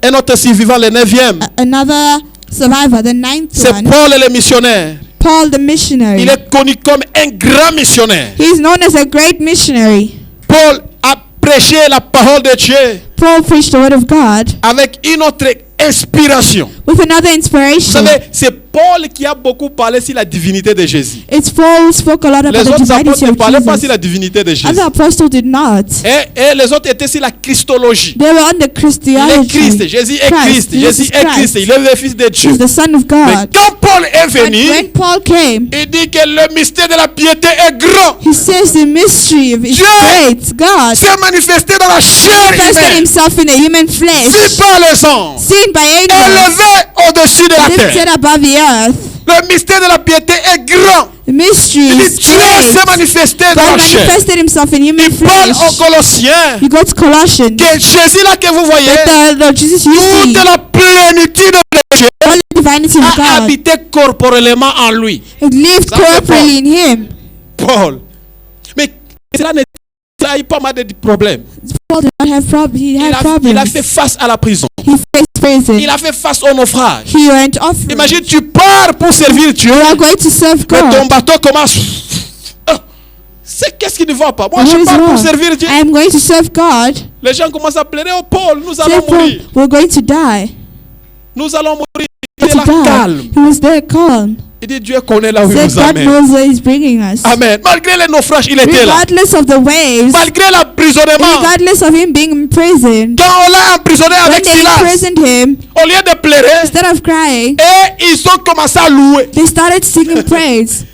un autre survivant, le 9e. Another survivor, the 9th C'est one, Paul le missionnaire. Paul the missionary. Il est connu comme un grand missionnaire. He is known as a great missionary. Paul a prêché la parole de Dieu Paul preached the word of God avec une autre inspiration. with another Vous inspiration. savez, c'est Paul qui a beaucoup parlé sur la divinité de Jésus. It's Paul who spoke a lot about Les the autres divinity apôtres ne of parlaient pas sur Jesus. la divinité de Jésus. Other apostles did not. Et les autres étaient sur la Christologie. They were on the Il est Christiology. Christ, Jésus est Christ, Jésus est Christ, il est le Fils de Dieu. He's the Son of Mais God. quand Paul est But venu, when Paul came, il dit que le mystère de la piété est grand. he says the mystery of his Dieu great. God s'est manifesté dans la chair manifested humaine, himself in a human vu flesh, par les anges, seen by angels, élevé au-dessus de la lifted terre. above the earth. Le mystère de la piété est grand. The mystery Il is dit Dieu s'est great. manifesté dans God la chair. manifested himself in human Il parle aux flesh. Colossiens You go to Colossians. que Jésus là que vous voyez, That the Jesus you see, toute la plénitude de Dieu all the divinity of a God, habité corporellement en lui. it lived Ça, c'est corporally in him. Paul. Mais cela n'est il a eu pas mal de problèmes. Paul did not have problems. He had Il a problems. fait face à la prison. He faced prison. Il a fait face au naufrage. He went off. Imagine, tu pars pour servir Dieu, You are going to serve mais ton God. bateau commence. C'est qu'est-ce qui ne va pas? Moi, What je is pars pour wrong? servir Dieu. I am going to serve God. Les gens commencent à pleurer. Oh, Paul, nous Say, allons Paul, mourir. we're going to die. Nous allons mourir. Il est To là, die. calme. He was there calm. Il dit, Dieu connaît là où il Said nous God amène. knows where He's bringing us. Amen. Malgré les naufrages, il était là. Regardless of the waves, Malgré l'emprisonnement. regardless of him being imprisoned, Quand on l'a emprisonné when avec they Silas, imprisoned him, au lieu de pleurer, instead of crying, et ils ont commencé à louer. they started singing praise.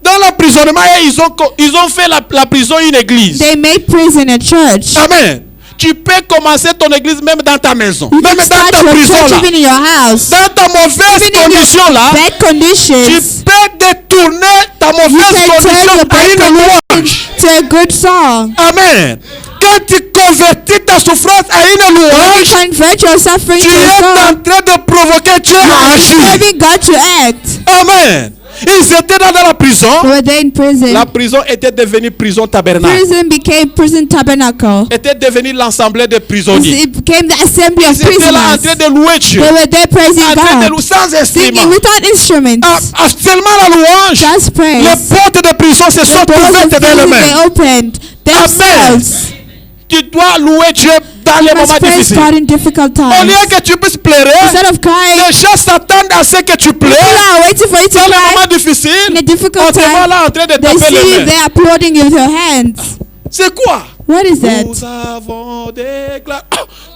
Dans l'emprisonnement, ils ont fait la prison une église. They made prison a church. Amen. Tu peux commencer ton église même dans ta maison. You Même can dans start ta your prison church là. even in your house. Dans ta mauvaise Even in your condition là. bad Tu conditions, peux détourner ta you mauvaise can turn condition your à bad une condition louange. to a good song. Amen. Quand tu convertis ta souffrance à une When you louange, convert your suffering tu to a es song, en train de provoquer Dieu à agir. serving God to act. Amen. Ils étaient dans la prison. They were there in prison. La prison était devenue prison tabernacle. Prison became prison tabernacle. Était devenue l'assemblée des prisonniers. It became the assembly of Ils étaient là en prisoners. train de louer Dieu. They were there praising En train de God, louer sans singing instrument. without instruments. Seulement la louange. Just praise. Les portes de prison se sont The doors of ouvertes prison, d'elles-mêmes. they opened themselves. Tu dois louer Dieu dans les You must moments praise difficiles. God in difficult Au times. lieu que tu puisses pleurer, Instead of crying, les gens s'attendent à ce que tu people pleures. are waiting for you to Dans les cry. moments difficiles, In a on difficult te voit time, là en train de they taper see you les mains. there applauding with your hands. C'est quoi? What is that? Nous avons déclaré.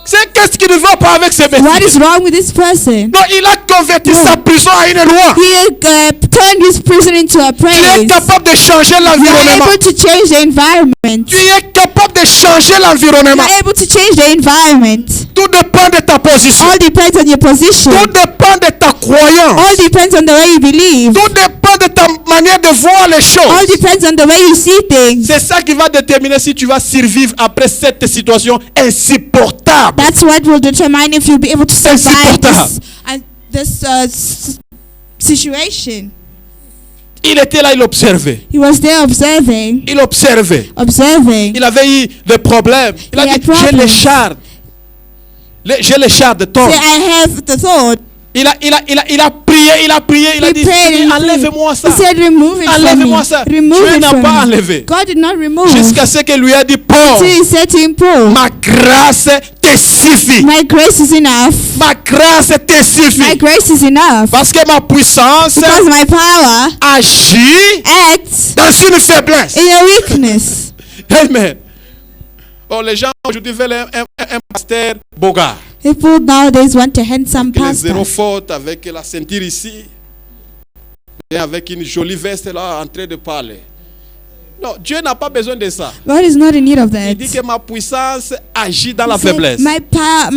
C'est qu'est-ce qui ne va pas avec ces What bêtises? is wrong with this person? Non, il a converti No. sa prison à une loi. He turned his prison into a Tu es praise. capable de changer You are l'environnement. able to change the environment. Tu es capable de changer You l'environnement. are able to change the environment. Tout dépend de ta position. All depends on your position. Tout dépend de ta croyance. All depends on the way you believe. Tout dépend de ta manière de voir les All choses. depends on the way you see things. C'est ça qui va déterminer si tu vas survivre après cette situation insupportable. That's what will determine if you'll be able to survive this situation. Il était là, il observait. He was there observing. Il observait. Observing. Il avait eu des problèmes. Il a He had dit, j'ai les problems. chardes. J'ai les chardes de Tom. Say, I have the thought. Il a prié, il a He dit, prayed and enlève-moi ça. He said, remove it from Enlève-moi me. ça. Remove Dieu it n'a from pas me. enlevé. God did not remove. Jusqu'à ce qu'il lui a dit, Paul, Until he said to him, Paul, ma grâce te suffit. my grace is enough. Ma grâce te My suffit. grace is enough. Parce que ma puissance Because my power agit acts dans une faiblesse. in a weakness. Amen. Oh, les gens aujourd'hui veulent un pasteur bogard. People nowadays want a handsome Il est zéro pastor. faute avec la ceinture ici. Et avec une jolie veste là en train de parler. Non, Dieu n'a pas besoin de ça. God is not in need of Il that. dit que ma puissance agit dans la He said, faiblesse. my power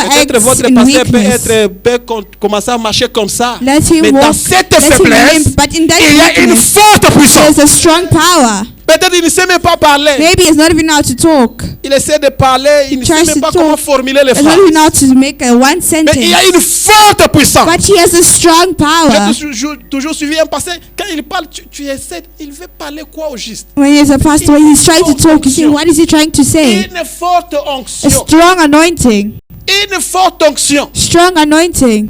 Peut-être acts votre in pasteur weakness. peut commencer à marcher comme ça. Let him Mais dans walk. cette Let him faiblesse, limp. But in that il y a une weakness, forte puissance. there's a strong power. Peut-être il ne sait même pas parler. Maybe he's not even know how to talk. Il essaie de parler, il ne sait tries même to pas talk. comment formuler les He's phrases. not even know how to make a one Mais il y a sentence. une forte puissance. But he has a strong power. J'ai toujours suivi un pasteur. Quand il parle, tu essaies, il veut parler quoi au juste? When he's a pastor, when he's trying to talk, you see, Onction. what is he trying to say? Une forte A onction. strong anointing. Une forte onction. Strong anointing.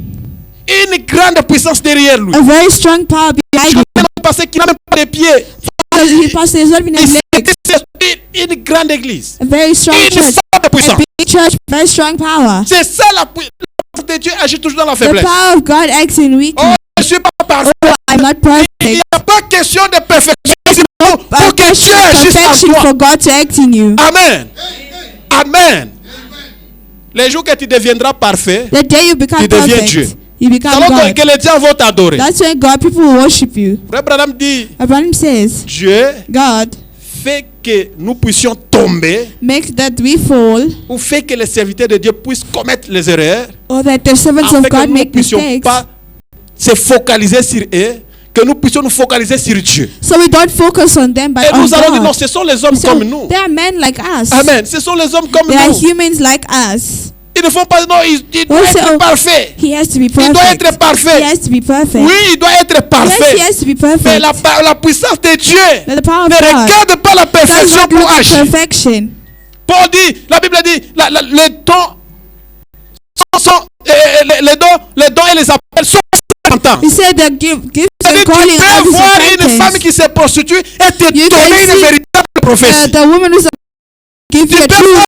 Une grande puissance derrière lui. A very strong power behind him. Un pasteur qui n'a même pas de pieds. The pastor is not even a leg. Une grande église. A very strong Une church. forte A puissance. big church, very strong power. C'est ça la puissance de Dieu agit toujours dans la The faiblesse. power of God acts in Oh, weakness. je suis pas parfait. Oh, I'm not Il n'y perfect. a pas question de perfection pour que Dieu Perfection agisse en for toi. God to act in you. Amen. Amen. Les jours que tu deviendras parfait, The day you become tu deviens Dieu. perfect, you become alors God. que les gens vont t'adorer. That's when God, people will worship you. Frère Branham dit, Abraham says, Dieu God, fait que nous puissions tomber, make that we fall, ou fait que les serviteurs de Dieu puissent commettre les erreurs, or that the servants afin of que God nous ne make puissions mistakes, pas se focaliser sur eux, que nous puissions nous focaliser sur Dieu. so we don't focus on them, but Et on nous allons dire, non, God. ce sont les hommes So comme nous. they are men like us. Amen. Ce sont les hommes comme They are nous. humans like us. Ils ne font pas, non, il doit Also, être parfait. He has to be Il doit perfect. être parfait. He has to be perfect. Oui, il doit être Yes, he parfait. has to be Mais perfect. la puissance de Dieu But the power of ne God regarde pas la does perfection not pour look at agir. perfection. Paul dit, la Bible dit, les dons et les appels sont 50 ans. He said that gifts C'est-à-dire, and tu calling are peux voir une femme repentance. qui se prostitue et te You donner can une see, véritable prophétie. The woman who's give Tu you a peux true voir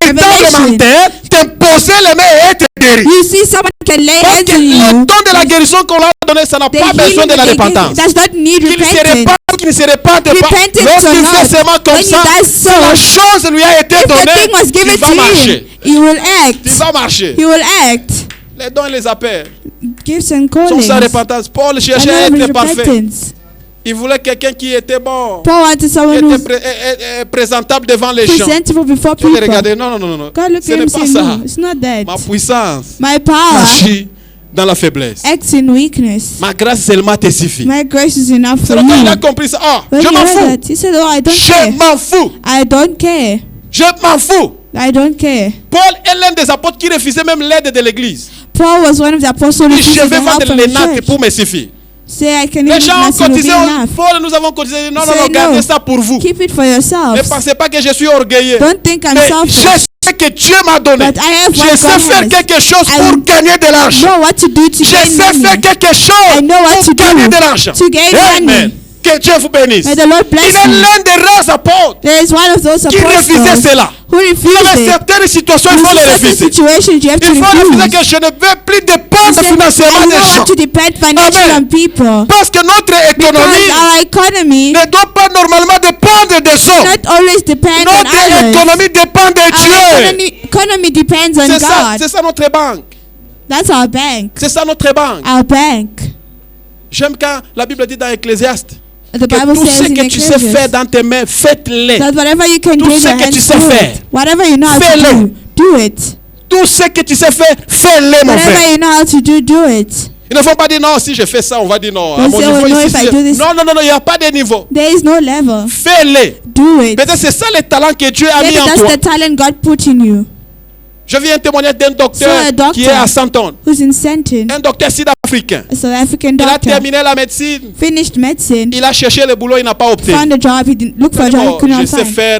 un véritable revelation. menteur t'imposer les mains et te guérir. You see someone can lay Parce hands que on le you. don de la guérison qu'on leur a donné, ça n'a The pas besoin healing de la that they give repentance. does not need Qu'il ne serait repentance. pas, qu'il ne serait pas de pas. Repentance Lorsqu'il or fait not, seulement comme when he ça, does si so, la chose lui a été If the donnée, thing was il given va to him, marcher. he will Il act. va marcher. He will act. Les dons et les appels Gifts and sont callings. sans repentance. Paul And cherchait à not être parfait. repentance. Il voulait quelqu'un qui était bon, Paul wanted qui someone était who's présentable devant les gens. presentable before Tu les people. regardais, non, non, non, non. God looked Ce at n'est him pas saying, ça. no, it's not that. Ma puissance My power agit dans la faiblesse. acts in weakness. Ma grâce seulement te suffit. My grace is enough C'est for là qu'il a you. compris ça. Oh, When je he m'en heard fous. that, he said, oh, I don't Je care. m'en fous. I don't care. Je m'en fous. I don't care. Paul est l'un des apôtres qui refusait même l'aide de l'église. Paul was one of the apostles who Il refused je the vais help vendre from les the nattes church. pour me suffire. Say, I can Les even gens ont nothing will be cotisé. enough. Paul, nous avons cotisé. Non, non, Say non, gardez no. ça pour vous. Keep it for Ne yourselves. pensez pas que je suis orgueilleux. Don't think I'm Mais selfish. je sais que Dieu m'a donné. But I have Je what sais God faire has. quelque chose I pour gagner de l'argent. Know what to do to Je gain sais faire money. quelque chose I know what pour to do gagner de l'argent. to gain Amen. money. Que Dieu vous bénisse. May the Lord Il bless est you. l'un des rares apôtres There is one of those qui refusait apostles cela. who Dans refused it. certaines situations, il faut In le certain refuser. situations, you have to Il faut refuser refuse. que je ne veux plus He dépendre said, financièrement I des don't gens. want to depend financially Amen. on people. Parce que notre Because économie our economy ne doit pas normalement dépendre des hommes. not always depend on Notre others. économie dépend de Our Dieu. economy depends on God. C'est ça notre banque. That's our bank. C'est ça notre banque. Our bank. J'aime quand la Bible dit dans Ecclésiaste The que Bible tout says ce in que tu sais faire Ecclesiastes dans tes mains, faites-le. that whatever you can Tout do in ce your que tu hands, sais do faire. it. Whatever you know how to Fais-le. do it. Tout ce que tu sais faire, fais-le, mon Whatever frère. you know how to do it. Ils ne vont pas dire non, si je fais ça, on va dire non. À Don't mon say, niveau oh, no, ici, if I do this- non, non, non, il n'y a pas de niveau. There is no level. Fais-le. Do it. Peut-être c'est ça le talent que Dieu a Maybe mis en that's toi. the talent God put in you. Je viens témoigner d'un docteur So a doctor qui est à Santon. who's in Senton, Un docteur sud-africain. a South African Il a doctor, terminé la médecine. finished medicine, Il a cherché le boulot, il n'a pas obtenu. found a job, he didn't look for a job, he Bon, could je not sais find. faire,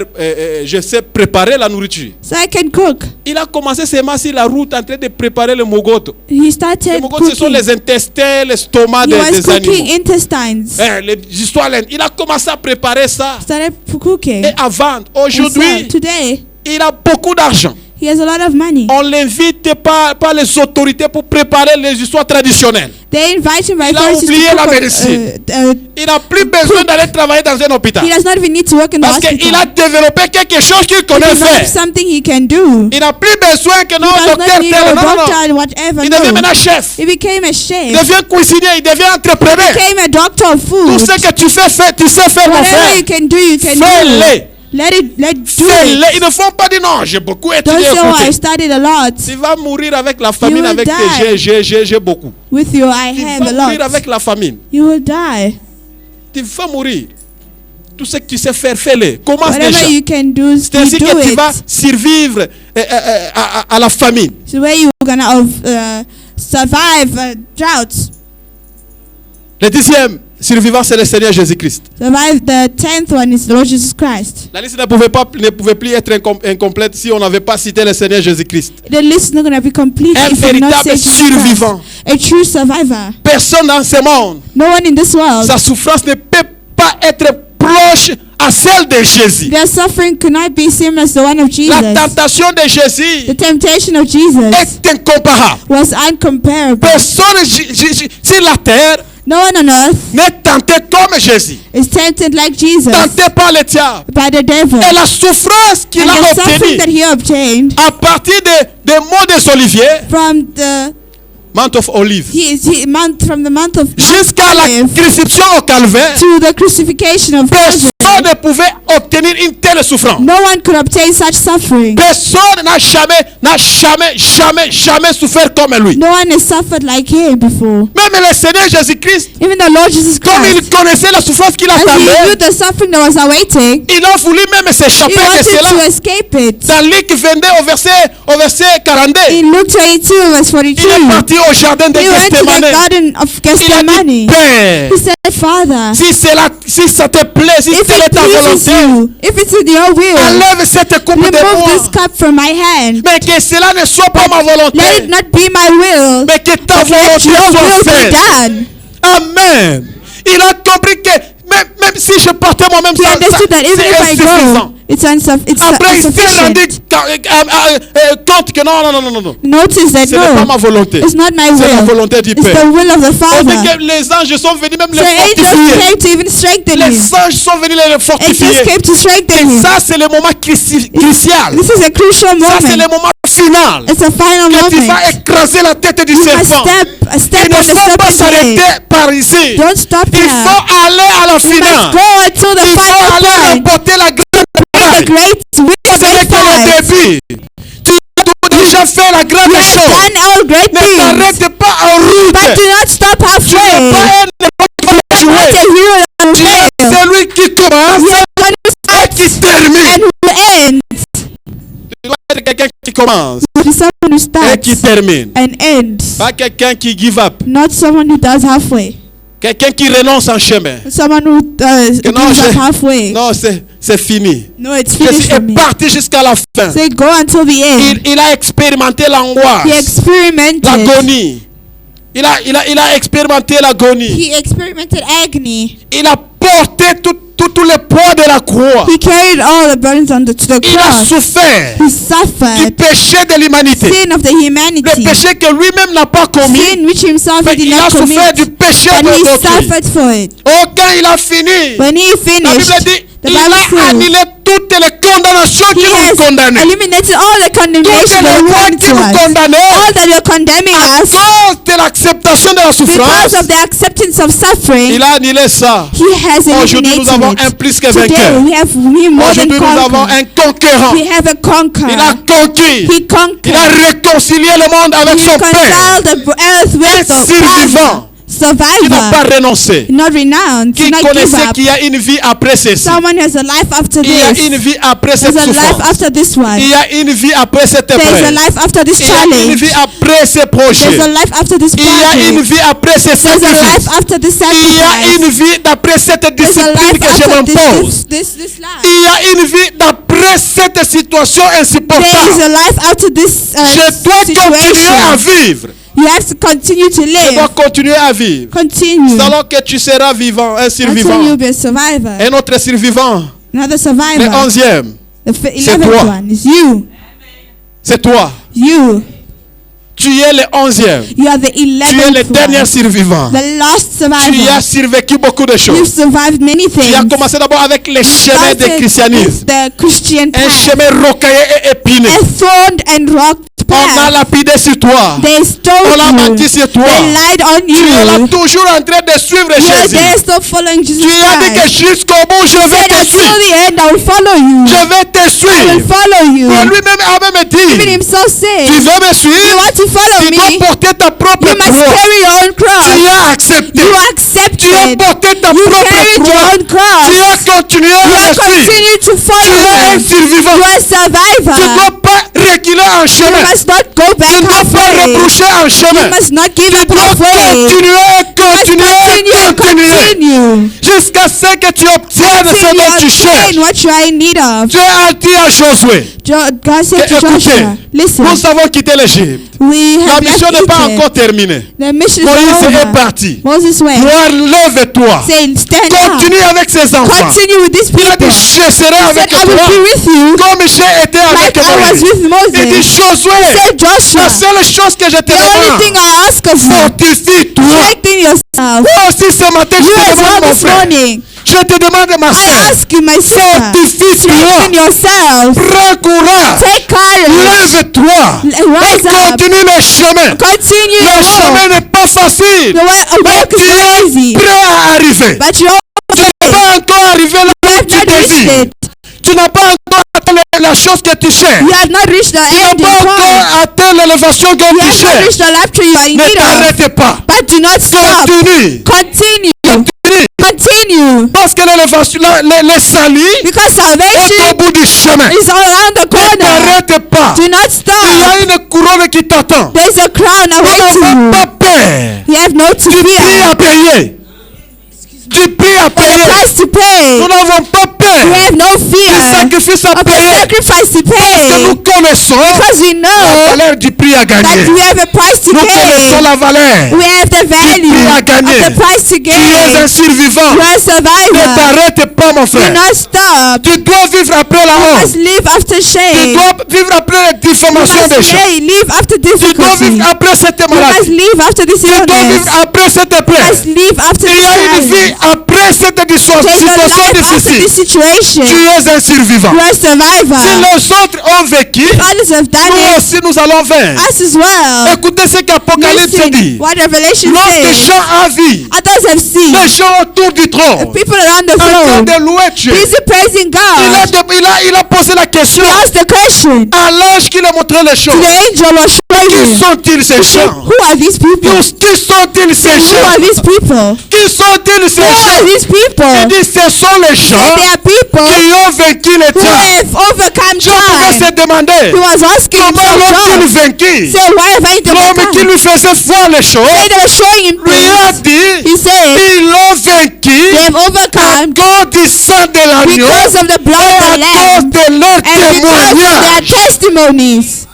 je sais préparer la nourriture. So I can cook. Il a commencé seulement sur la route en train de préparer le mogoto. He Le started mogoto, ce sont cooking. les intestins, l'estomac He des was cooking animaux. intestines. Les histoires, il a commencé à préparer ça Started cooking. et à vendre. And so Aujourd'hui, today, il a beaucoup d'argent. he has a lot of money. On l'invite par les autorités pour préparer les histoires traditionnelles. They invite him by Il a authorities oublié to la cook. médecine. Il n'a plus besoin d'aller travailler dans un hôpital. He does not even need to work in the Parce hospital. qu'il a développé quelque chose qu'il He connaît develops faire. something he can do. Il n'a plus besoin que non, He does docteur not need tel. a Non, non, non. doctor and whatever. Il devient No. maintenant chef. He became a Il chef. devient cuisinier. Il devient entrepreneur. Became a doctor of Tout food. ce que tu sais faire, tu sais faire, mon Whatever frère. you can do, you can do. Fais-le. Let do Fais-le. it. Ils ne font pas dire non, j'ai beaucoup Don't étudié. say, oh, I Écoutez. studied a lot. Tu vas mourir avec la famine, will avec die. j'ai beaucoup. With you, I Tu have vas a mourir lot. avec la famine. You will die. Tu vas mourir. Tout ce que tu sais faire, fais-le. Commence déjà. Whatever you can do, C'est you ainsi do que tu vas it. survivre à la famine. So where you're gonna survive droughts. Le 10e survivant, c'est le Seigneur Jésus-Christ. Survive. The 10th one is the Lord Jesus Christ. La liste ne pouvait plus être incomplète si on n'avait pas cité le Seigneur Jésus-Christ. The list is not gonna be complete Un if you not véritable say Jesus survivant. Christ. A true survivor. Personne dans ce monde, No one in this world sa souffrance ne peut pas être proche à celle de Jésus. Their suffering could not be same as the one of La Jesus. tentation de Jésus The temptation of Jesus est incomparable. was uncomparable. Personne sur la terre No one on earth n'est tenté comme Jésus. is tempted like Jesus Tenté par le diable. by the devil. Et la souffrance qu'il And a the suffering that obtenue he obtained à partir des mots des oliviers, from the Mount of Olives, from the month of jusqu'à la Olive crucifixion au calvaire, to the crucifixion of personne Calvary, ne pouvait obtenir une telle souffrance. no one could obtain such suffering. Personne n'a jamais souffert comme lui. No one has suffered like him before. Même le Seigneur Jésus-Christ, Even the Lord Jesus comme il Christ, connaissait la souffrance qu'il as he knew attendait, the suffering that was awaiting, il a voulu même he s'échapper de wanted to cela. escape it. Dans Luc 22 au verset 42, In Luke 22 verse 42, il est parti au jardin de he went to the Gethsemane. garden of Il a Gethsemane. dit, Père, He said, Father, si ça te plaît, si if telle est it ta pleases volonté, you, if it's in your will, enlève cette coupe de remove this moi. cup from my hand. Mais que cela ne soit pas ma volonté, Let it not be my will, mais que ta let volonté your will soit be faite. done. Amen. Il a compris que même si je partais moi-même, He understood that even if I c'est insuffisant. go, it's Après, il s'est rendu insufficient. compte que non. Notice that Ce n'est pas ma no, volonté. it's not my C'est la will. volonté du It's the Père. will of the On dit Father. que les anges sont venus même So les angels fortifier. came to even strengthen him. Les anges sont venus les Angels fortifier. came to strengthen Et him. ça, c'est le moment crucial. This is a crucial Ça, c'est le moment. moment final. It's a final Que tu vas moment. écraser la tête du You must serpent. step Il ne on the faut pas serpent's s'arrêter head. par ici. Don't stop Il here. faut aller à la You must finale. go until the Il faut final aller point. remporter la grande The bataille. great win Ce n'est great que le fight. début. Tu as déjà fait la grande You have chose. done all great Ne things, t'arrête pas en route. but do not stop Tu n'es halfway. pas un élément qui va Not jouer. a hero that will Tu es fail. celui qui commence You are going to et start qui termine. and will end. Tu dois être quelqu'un qui commence Be someone who et starts qui termine. and ends, Pas quelqu'un qui give up. not someone who does halfway. Quelqu'un qui renonce en chemin. Someone who Que non, gives up halfway. non, c'est fini. No, it's Je finished suis for me. parti jusqu'à la fin. Say go until the end. Il a expérimenté l'angoisse, He experimented. l'agonie. Il a expérimenté l'agonie. He experimented agony. Il a porté tout le poids de la croix. He carried all the burdens to the Il a cross. souffert He du suffered péché de l'humanité. sin of the Le humanity, péché que lui-même n'a pas commis. sin which himself Mais he did il a not souffert du commit, péché and de he l'autre. suffered for it. Oh, quand il a fini, When he la Bible finished, dit, the il Bible a says annulé toutes les condamnations he qui nous has condamnaient. eliminated all the Toutes condemnation les that were lois coming qui to nous us, condamnaient. all that were condemning us Cause de l'acceptation de la because souffrance, of the acceptance of suffering. il a annulé ça. He has Aujourd'hui, nous avons eliminated un it. plus que Today vainqueur. we have more than Aujourd'hui, nous avons conqueror. un conquérant. We have a Il a conqueror. conquis. He Il a conquered. réconcilié le monde avec He son Père. reconciled the earth with the survivant. Father. Qui n'a pas Survivor. renoncé. Not renounced. Qui Not give connaissait up. qu'il y a une vie après ceci. Someone has a life after Il y a une this. vie après cette There's a life souffrance. after this one. Il y a une vie après cette There's a épreuve. life after this Il y a une challenge. vie après ces projets. There's a life after this Il y a une project. vie après ces There's a life sacrifices. after this Il y a une sacrifice. vie d'après cette There's a discipline life que je after m'impose. this life. Il y a une vie d'après cette situation There is insupportable. a life after this Je dois continuer à situation. vivre. You have to continue to Je dois live. continuer à vivre. Continue C'est alors que tu seras vivant, un until survivant. you'll be a survivor. Un autre survivant. Another Le survivor. 11e. The c'est 11th toi. one is you. C'est toi. You. Tu es le 11e. You are the Tu es le 11th dernier one. survivant. The last Tu as survivor. survécu beaucoup de You've choses. survived many Tu as things. commencé d'abord avec les chemins du Started christianisme. with the Christian Un path. chemin rocaillé et épineux. A thorned and rocked On a path. lapidé sur toi. They On a stoned menti you. sur toi. They lied on Tu es là you. toujours en train de suivre You are Jésus. there still following Jesus Tu as dit que Christ. jusqu'au bout, je vais Said te until suivre. the end I will follow you. Je vais te I will suivre. follow you. Mais lui-même avait me Even dit, himself tu said, veux me you suivre? want to follow Tu dois me, porter ta propre you must croix. carry your own Tu cross. as accepté. You Tu as accepted. porté ta You propre carried your croix. own cross. Tu as continué You à me have suivre. continued to Tu follow es un him. survivant. You are a Tu ne survivor. dois pas reculer en You chemin. must not go Tu back ne dois pas halfway. reprocher en You chemin. must not give up Tu dois halfway. continuer. Jusqu'à ce que tu obtiennes ce Until you dont tu obtain cherches. what you are in need of. Dieu a dit à Josué, God said to Écoutez, Joshua, listen, nous avons quitté l'Égypte. we La have mission left n'est pas Egypt. encore terminée. The mission Moïse is est over. parti. Moses went. Gloire, lève-toi. Say, stand up. Continue avec ses enfants. Continue with these Il a people. dit, je serai He avec said, I will toi be with you comme j'ai été avec like I was Moïse. with Il dit, Moses. Josué, Say, Joshua, la seule chose que je te the only thing demande, I ask of you, fortifie-toi. strengthen yourself. Moi aussi ce matin, je You te as demande well mon this frère. morning. Je te demande ma I soeur. ask you, my sister, Fortifie-toi. strengthen yourself. Prends courage. Take courage. Lève-toi. Rise Et up. continue le chemin. Continue Le your chemin walk. n'est pas facile. The walk Tu is not es easy, prêt à arriver. but you're Tu n'es pas encore arrivé là you où have tu not reached désires. it. Tu n'as pas encore atteint la chose que tu cherches. You have not reached the Tu n'as ending pas point. encore atteint l'élévation que You tu have not cherches. reached the rapture you are in Ne need of. t'arrête pas. But do not stop. Continue. Continue. Continue. Continue. Parce que l'élévation, les salis Because est salvation au bout du chemin. is all around the Ne corner. t'arrête pas. Do not Il y stop. a une couronne qui t'attend. There's a crown Tu awaiting n'as you. pas peur. You have no to Du prix fear. à payer. Du prix à The payer. price to pay. Nous n'avons pas We peur. have no Du fear sacrifice à of the payer. sacrifice to Parce que nous pay. connaissons Because we la know valeur du prix à that gagner. we have a price to Nous connaissons pay. la valeur. We have the value prix à gagner. of the price to Tu es gain. un survivant. You are a Ne survivor. t'arrête pas, mon Do frère. not stop. Tu dois vivre après la You must honte. live after Tu shame. dois vivre après la You diffamation des must gens. live after Tu dois difficulty. vivre après cette You must maladie. live after this Tu dois illness. vivre après cette You épreuve. must live after Il this y a une vie challenge. après cette There's a situation life after difficile. this situation. Tu es un survivant. You are a Si survivor. les autres ont vécu, Others have done nous it. aussi nous allons vaincre. Us as well. Écoutez ce qu'Apocalypse Listen, dit. what Revelation Lorsque says. Jean a vu Others have seen. les gens autour du trône People around the en train throne de louer Dieu, busy praising God. il a posé la question He asked the question à l'ange qui lui a montré les to choses. the angel was showing Qui him. sont-ils ces gens? Who are these people? Qui sont-ils ces Who are gens? these people? Qui sont-ils ces Who are gens? these people? Il dit ce sont les gens They are people qui ont vaincu les who temps. have overcome Jean pouvait time. se demander He was asking comment himself, l'ont-ils John, vaincu? say, why have I L'homme qui overcome? lui faisait voir les choses Say they were showing him lui a things. dit He said, ils l'ont vaincu they have à overcome cause du sang de l'agneau because of the blood et of à the Lamb cause de leur and because of their témoignage. testimonies.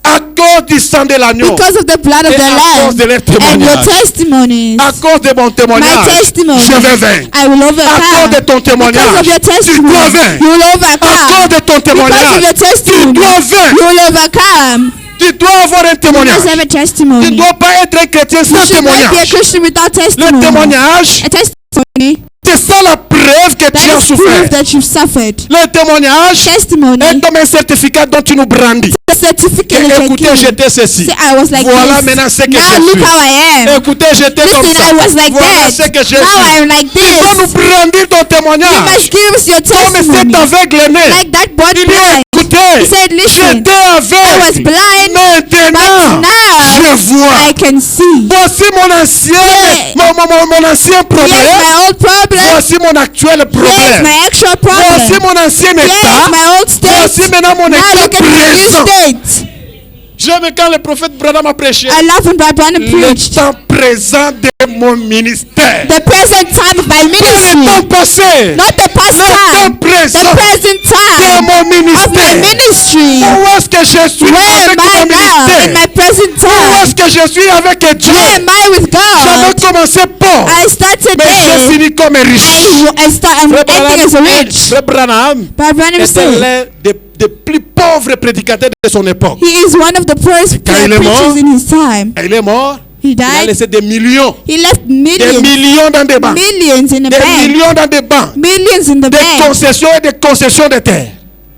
À cause du sang de l'agneau Because of the blood of et the à cause de Lamb leur and your témoignage. testimonies. À cause de mon My témoignage, testimony, je vais vaincre. I will À cause overcome. de ton Because of témoignage, your tu testimony, dois vaincre. you will À cause overcome. de ton Because of témoignage, your tu testimony, dois vaincre. you will overcome. Tu dois avoir un You must témoignage. have a Tu ne testimony. dois pas être un chrétien You sans should not be a témoignage. Christian without Le testimony. témoignage, A testimony, c'est ça la preuve que tu that as is proof souffert. that you've suffered. Le témoignage Testimony, est comme un certificat dont tu nous brandis. the certificate Et that you're écoutez, given. j'étais ceci. Say, I was like Voilà this. maintenant ce que Now je look suis. how I am. Écoutez, j'étais comme Listen, ça. I was like Voilà ce that. que je Now suis. I'm like Tu dois nous this. brandir ton You témoignage. must give us your Comme cet testimony. aveugle né. Like that boy Il dit, blind. écoutez, He said, listen, j'étais I was aveugle. blind, Maintenant, but now je vois. I can see. Voici mon ancien, Yeah. mon ancien Here's problème. my old problem. Voici mon actuel Here's problème. my actual Voici problem. mon ancien Here's état. my old Voici state. maintenant mon Now état look at my new présent. state. J'aime quand le prophète Branham a prêché. I love when Brother Branham preached. Le temps présent de mon ministère. The present time of my Pas le ministry. temps passé. Not the past Le temps time. présent The present de time mon of my ministère. ministry. Où est-ce que je suis Where avec am mon I now in ministère? my present Où est-ce time? que je suis avec Dieu? Where am I with J'avais God? commencé pauvre, I started mais j'ai there. fini comme un riche. I'm ending as a rich. Frère Branham But Branham était said l'un des plus pauvres prédicateurs de son époque. he is one of the poorest Quand il est mort, preachers in his time. Il est mort. He Il a died. laissé des millions. He left Des millions, millions dans des banques. millions in the Des bank, millions dans des banques. millions in the Des bank, concessions et des concessions de terre.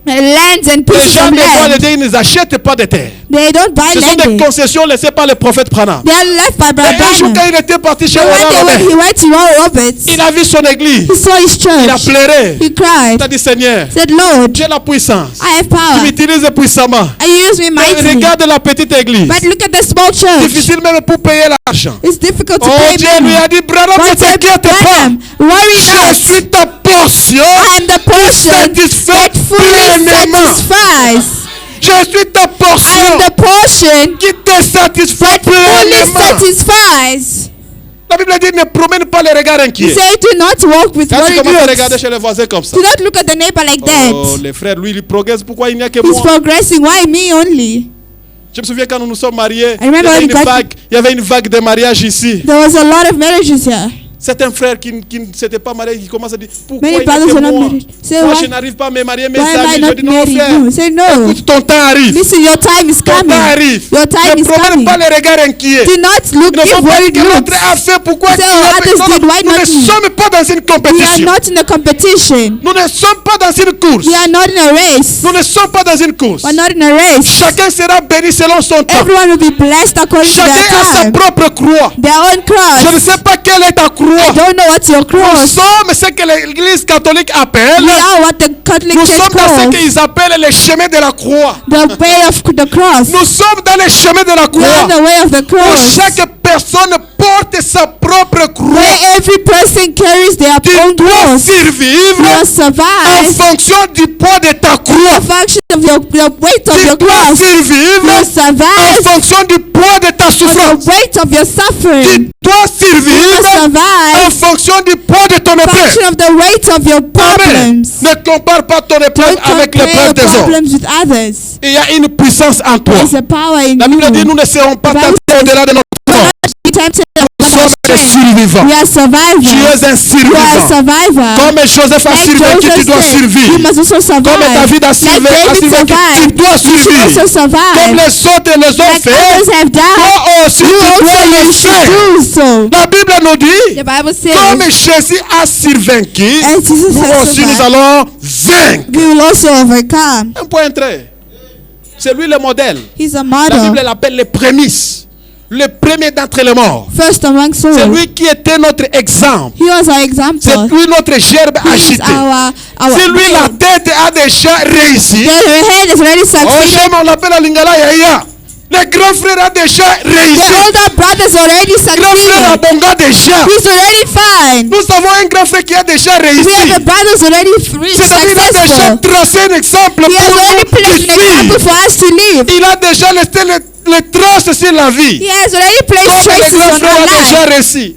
lands and Les pieces gens of des fois land. ils n'achètent pas de terre. They don't buy Ce sont des land. concessions laissées par le prophète Branham. They are left by Et Brother un jour, Branham. quand il était parti chez But one day Warren when he Robert, went to Royal Roberts, il a vu son église. he saw his Il a church. pleuré. He cried. Il a dit, Seigneur, Said, Lord, j'ai la puissance. I have Tu power. m'utilises puissamment. And you use me Mais mightily. regarde la petite église. But look at the small church. Difficile même pour payer l'argent. It's difficult to Oh, pay Dieu lui money. a dit, Branham, ne God said, t'inquiète pas. Branham, worry Je not. suis ta portion. I am the portion satisfait that fully pleinement. satisfies. Je suis ta I am portion the portion qui te satisfait that fully pleinement. satisfies. La Bible dit ne promène pas les regards He inquiets. said, do not walk with Quand tu worried commences à regarder looks. chez les voisins comme ça. Do not look at the neighbor like Oh, that. les frères, lui, il progresse. Pourquoi il n'y a que He's moi? progressing. Why me only? Je me souviens quand nous nous sommes mariés, il y remember avait when une God- vague, il y avait une vague de mariages ici. There was a lot of marriages here. Certains frères qui ne s'étaient pas mariés, qui commencent à dire pourquoi Many il n'y a brothers que were not moi? married. Say, Moi, why- je n'arrive pas à me marier, mes Why am I amis. Je not dis non, married? frère. You say no. Écoute, ton temps arrive. Listen, your time is Ton coming. temps arrive. Your time Ne is promène coming. pas les regards inquiets. Do not look, Ils ne give font pas worried que l'autre looks. a fait. Pourquoi Say, tu oh, l'as fait? others Non, did, why nous not ne me? sommes pas dans une We are compétition. not in a competition. Nous ne sommes pas dans une course. We are not in a race. Nous ne sommes pas dans une course. We're not in a race. Chacun sera béni selon son temps. Everyone will be blessed according to Chacun their a sa time. propre croix. Their own Je ne cross. sais pas quelle est ta I croix. don't know what's your Nous cross. sommes ce que l'Église catholique appelle. We are what the Catholic Nous Church sommes dans ce calls qu'ils appellent les chemins de la croix. the way of the cross. Nous sommes dans les chemins de la We are croix. the way of the Où cross. chaque personne porte sa propre croix. Where every person carries their Tu own dois cross. survivre You will en survive fonction du poids de ta croix. a function of the weight of Tu your dois cross. You survivre will en survive fonction du poids de ta on souffrance. the weight of your Tu suffering. dois You will survivre en survive fonction du poids de ton épreuve. function of the weight of your Amen. problems. Ne compare pas ton épreuve Don't avec compare l'épreuve your des autres. problems with others. Il y a une puissance en toi. There's a power in La Bible dit you. nous ne serons pas The Bible tentés au-delà de notre force. Be tempted Nous sommes des survivants. We are Tu survivors. es un You are a survivant. survivor. Comme Joseph a Like survécu, tu Joseph dois said, you survivre. must also survive. Comme David a Like survécu, David tu survived, dois you should survivre. also Comme survive. les autres les ont Like fait, others have done, toi aussi you tu dois also le you should faire. do so. La Bible nous dit, The Bible comme says, Jésus a survaincu, and Jesus nous has aussi nous survived, allons vaincre. we will also overcome. Un point très. C'est lui le modèle. He's a La Bible model. l'appelle les prémices. Le premier d'entre les morts. First among C'est souls. lui qui était notre exemple. He was our C'est example. lui notre gerbe He is agité. Si lui la the tête a déjà réussi, head is already oh succeeded. j'aime, on l'appelle à Lingala Yaya. Le grand frère a déjà The réussi. older brother's already Le grand frère a succeeded. Bonga déjà. He's already fine. Nous avons un grand frère qui a déjà réussi. We have a brother's already C'est-à-dire qu'il a déjà successful. tracé un exemple He has pour already nous placed qui an example suivent. for us to live. Il a déjà laissé les traces sur la vie. He has already placed Comme le traces grand on frère our a déjà life. réussi.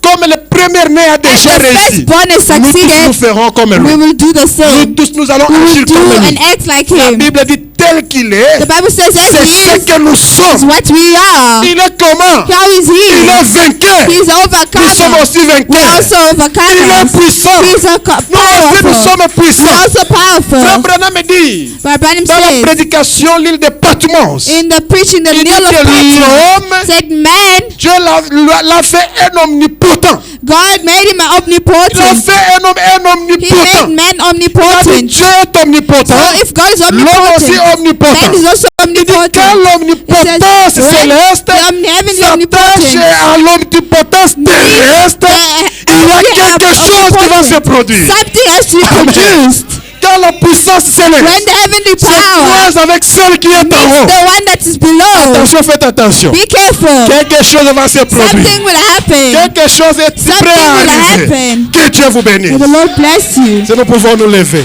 Comme le premier-né a And déjà the réussi. firstborn has Nous tous nous succeeded. ferons comme We lui. will do the Nous same. tous nous allons We will agir do comme lui. and act like La him. Bible dit tel qu'il est, The Bible says as c'est he ce is, que nous is sommes. what we are. Il est comment? How is Il he? est vainqueur. He is Nous sommes overcomer. aussi We are vainqueurs. also Il est overcomers. puissant. He is Nous aussi nous powerful. sommes We are puissants. also Frère powerful. Branham me dit, But Branham dans la says, prédication, l'île de Patmos, in the preaching, the il dit meal of que Patmos, l'homme, said, man, Dieu l'a fait un omnipotent. God made him Il a omnipotent. fait un homme He made omnipotent. man Il a dit omnipotent. Dieu est omnipotent. So if God is L'homme aussi omnipotent, man omnipotent. is also Il dit omnipotent. quand l'omnipotence It says, when céleste the heavenly s'attache omnipotent à l'omnipotence terrestre, il y a quelque chose qui va se produire. something has to be Amen. produced. Quand la puissance When céleste the heavenly se power croise avec celle qui est en meets haut, the one that is below, attention, faites attention. be careful. Quelque chose va se produire. Something will happen. Quelque chose est Something prêt à will arriver. happen. Que Dieu vous bénisse. May the Lord bless you. Si nous pouvons nous lever.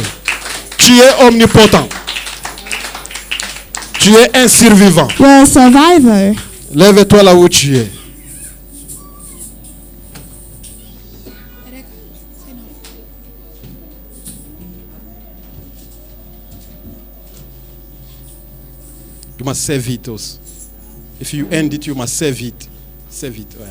Tu es omnipotent. Tu es un survivant. You're a survivor. Lève-toi là où tu es. You must save it also. If you end it, you must save it. Save it. Ouais.